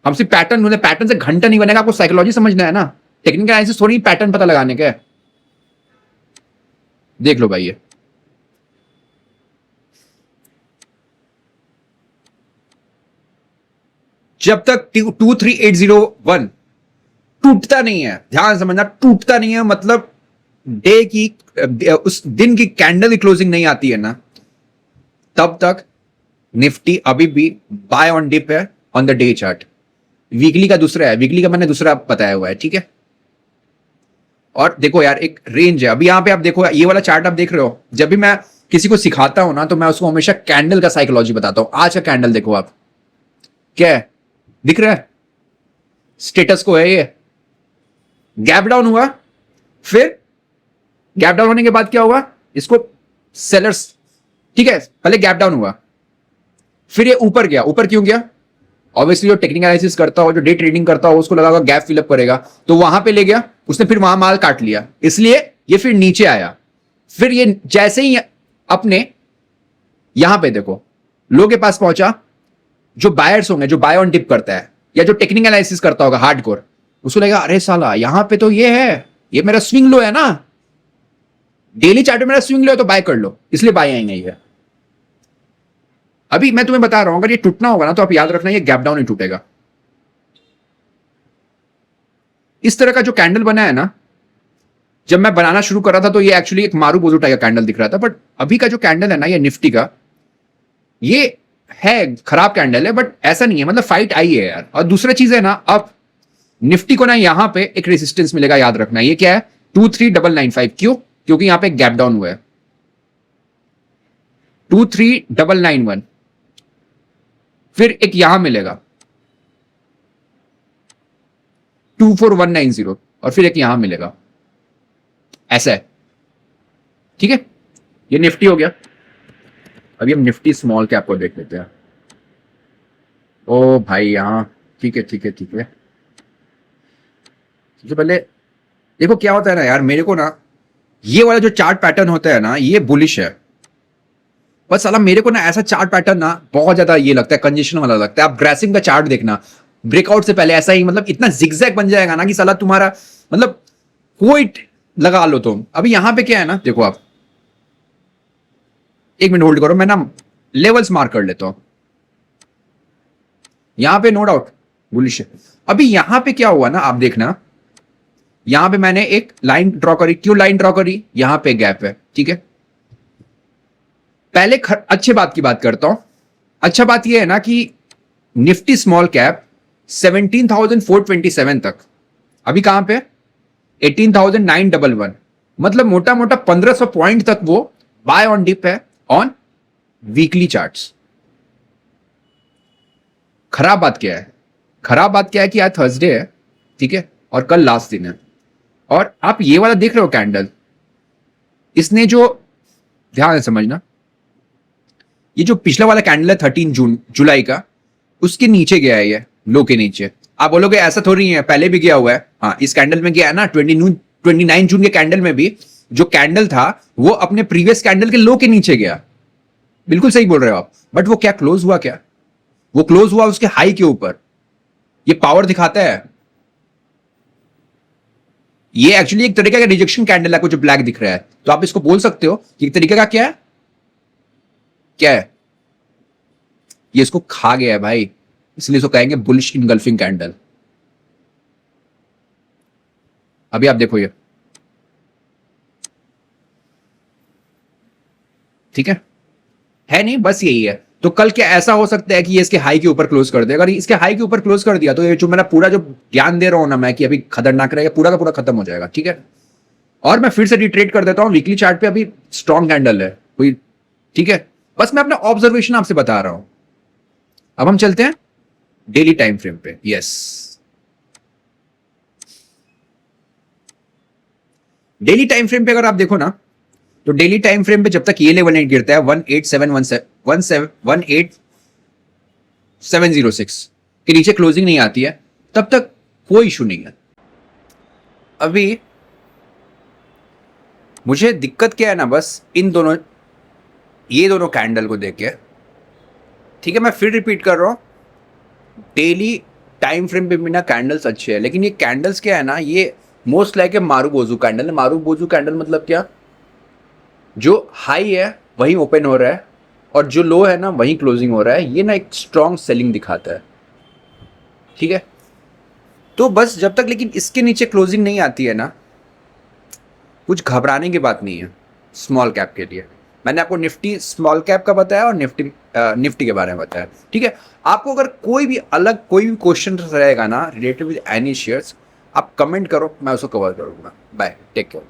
हम सिर्फ पैटर्न से घंटा नहीं बनेगा, आपको साइकोलॉजी समझना है ना, टेक्निकल एनालिसिस थोड़ी पैटर्न पता लगाने का है। देख लो भाई, ये जब तक 23801 टूटता नहीं है, ध्यान समझना, टूटता नहीं है मतलब डे की उस दिन की कैंडल की क्लोजिंग नहीं आती है ना, तब तक निफ्टी अभी भी बाय ऑन डिप है on the day chart. Weekly का दूसरा है, वीकली का मैंने दूसरा बताया हुआ है, ठीक है। और देखो यार एक रेंज है, अभी यहां पे आप देखो, ये वाला चार्ट आप देख रहे हो, जब भी मैं किसी को सिखाता हूं ना, तो मैं उसको हमेशा कैंडल का साइकोलॉजी बताता हूं। आज का कैंडल देखो आप, क्या है दिख रहा है, स्टेटस को है, ये गैप डाउन हुआ, फिर गैप डाउन होने के बाद क्या हुआ, इसको सेलर्स, ठीक है, पहले गैप डाउन हुआ, फिर ये ऊपर गया। ऊपर क्यों गया? ऑब्वियसली जो टेक्निकल एनालिसिस करता हो, जो डे ट्रेडिंग करता हो, उसको लगा गैप फिलअप करेगा, तो वहां पे ले गया उसने, फिर वहां माल काट लिया, इसलिए ये फिर नीचे आया। फिर ये जैसे ही अपने यहां पे देखो लो के पास पहुंचा, जो बायर्स होंगे, जो बाय ऑन डिप करता है या जो टेक्निकल एनालिसिस करता होगा हार्डकोर, उसको लगेगा अरे साला यहां पे तो ये है, ये मेरा स्विंग लो है ना, डेली चार्ट में मेरा स्विंग लो है, तो बाय कर लो, इसलिए बाय आएंगे ये। अभी मैं तुम्हें बता रहा हूं, अगर ये टूटना होगा ना तो आप याद रखना ये गैप डाउन ही टूटेगा। इस तरह का जो कैंडल बना है ना, जब मैं बनाना शुरू कर रहा था तो ये एक्चुअली एक मारू बोजू टाइप का कैंडल दिख रहा था, बट अभी का जो कैंडल है ना, ये निफ्टी का, ये है खराब कैंडल है, बट ऐसा नहीं है, मतलब फाइट आई है यार। और दूसरा चीज है ना, अब निफ्टी को ना यहां पे एक रेजिस्टेंस मिलेगा, याद रखना। ये क्या है? 23995। क्यों? क्योंकि यहां पे गैप डाउन हुआ है। 23991, फिर एक यहां मिलेगा 24190, और फिर एक यहां मिलेगा, ऐसा है, ठीक है। ये निफ्टी हो गया। अभी हम निफ्टी स्मॉल कैप को देख लेते हैं। ओ भाई यहां, ठीक है ठीक है ठीक है। सबसे पहले देखो क्या होता है ना यार, मेरे को ना ये वाला जो चार्ट पैटर्न होता है ना, ये बुलिश है, बस साला मेरे को ना ऐसा चार्ट पैटर्न ना बहुत ज्यादा ये लगता है, कंजेशन वाला लगता है। आप ग्रेसिंग का चार्ट देखना, ब्रेकआउट से पहले ऐसा ही, मतलब इतना जिगजैग बन जाएगा ना कि साला तुम्हारा मतलब कोई लगा लो तुम। अभी यहां पे क्या है ना, देखो आप एक मिनट होल्ड करो, मैं ना लेवल्स मार्क कर लेता हूं। यहां पे नो डाउट बुलिश है। अभी यहां पे क्या हुआ ना, आप देखना, यहां पे मैंने एक लाइन ड्रॉ करी। क्यों लाइन ड्रॉ करी? यहां पे गैप है, ठीक है। पहले अच्छे बात की बात करता हूं। अच्छा बात यह है ना कि निफ्टी स्मॉल कैप 17,427 तक, अभी कहां पे? 18,911, मतलब मोटा मोटा 1500 पॉइंट तक वो बाय ऑन डिप है ऑन वीकली चार्ट्स। खराब बात क्या है? खराब बात क्या है कि आज थर्सडे है, ठीक है, और कल लास्ट दिन है। और आप ये वाला देख रहे हो कैंडल, इसने जो, ध्यान से समझना, ये जो पिछला वाला कैंडल है 13 जुलाई का, उसके नीचे गया है, ये लो के नीचे। आप बोलोगे ऐसा थोड़ी है, पहले भी गया हुआ है। हाँ, इस कैंडल में गया है ना, 29 जून के कैंडल में भी जो कैंडल था वो अपने प्रीवियस कैंडल के लो के नीचे गया। बिल्कुल सही बोल रहे हो आप। बट वो क्या क्लोज हुआ? क्या वो क्लोज हुआ उसके हाई के ऊपर। ये पावर दिखाता है। ये एक्चुअली एक तरीके का रिजेक्शन कैंडल है, जो ब्लैक दिख रहा है, तो आप इसको बोल सकते हो कि एक तरीके का क्या है, क्या है ये, इसको खा गया है भाई, इसलिए इसको कहेंगे बुलिश इनगल्फिंग कैंडल। अभी आप देखो ये, ठीक है नहीं, बस यही है। तो कल क्या ऐसा हो सकता है कि ये इसके हाई के ऊपर क्लोज कर दे? अगर इसके हाई के ऊपर क्लोज कर दिया तो ये जो मेरा पूरा जो ध्यान दे रहा हूं ना मैं कि अभी खतरनाक रहेगा, पूरा का पूरा खत्म हो जाएगा, ठीक है। और मैं फिर से रिट्रेट कर देता हूं, वीकली चार्ट पे अभी स्ट्रॉन्ग कैंडल है कोई, ठीक है। बस मैं अपना ऑब्जर्वेशन आपसे बता रहा हूं। अब हम चलते हैं डेली टाइम फ्रेम पे। यस, डेली टाइम फ्रेम पे अगर आप देखो ना, तो डेली टाइम फ्रेम पे जब तक ये लेवल नहीं गिरता है 18706 के नीचे क्लोजिंग नहीं आती है, तब तक कोई इशू नहीं है। अभी मुझे दिक्कत क्या है ना, बस इन दोनों, ये दोनों कैंडल को देख के, ठीक है, मैं फिर रिपीट कर रहा हूं, डेली टाइम फ्रेम पे भी ना कैंडल्स अच्छे हैं, लेकिन ये कैंडल्स क्या है ना, ये मोस्ट लाइक मारू बोजू कैंडल है। मारू बोजू कैंडल मतलब क्या? जो हाई है वहीं ओपन हो रहा है और जो लो है ना वहीं क्लोजिंग हो रहा है। ये ना एक स्ट्रॉन्ग सेलिंग दिखाता है, ठीक है। तो बस जब तक लेकिन इसके नीचे क्लोजिंग नहीं आती है ना, कुछ घबराने की बात नहीं है स्मॉल कैप के लिए। मैंने आपको निफ्टी स्मॉल कैप का बताया और निफ्टी के बारे में बताया, ठीक है। आपको अगर कोई भी अलग कोई भी क्वेश्चन रहेगा ना रिलेटेड विद एनी शेयर्स, आप कमेंट करो, मैं उसको कवर करूंगा। Bye, take care.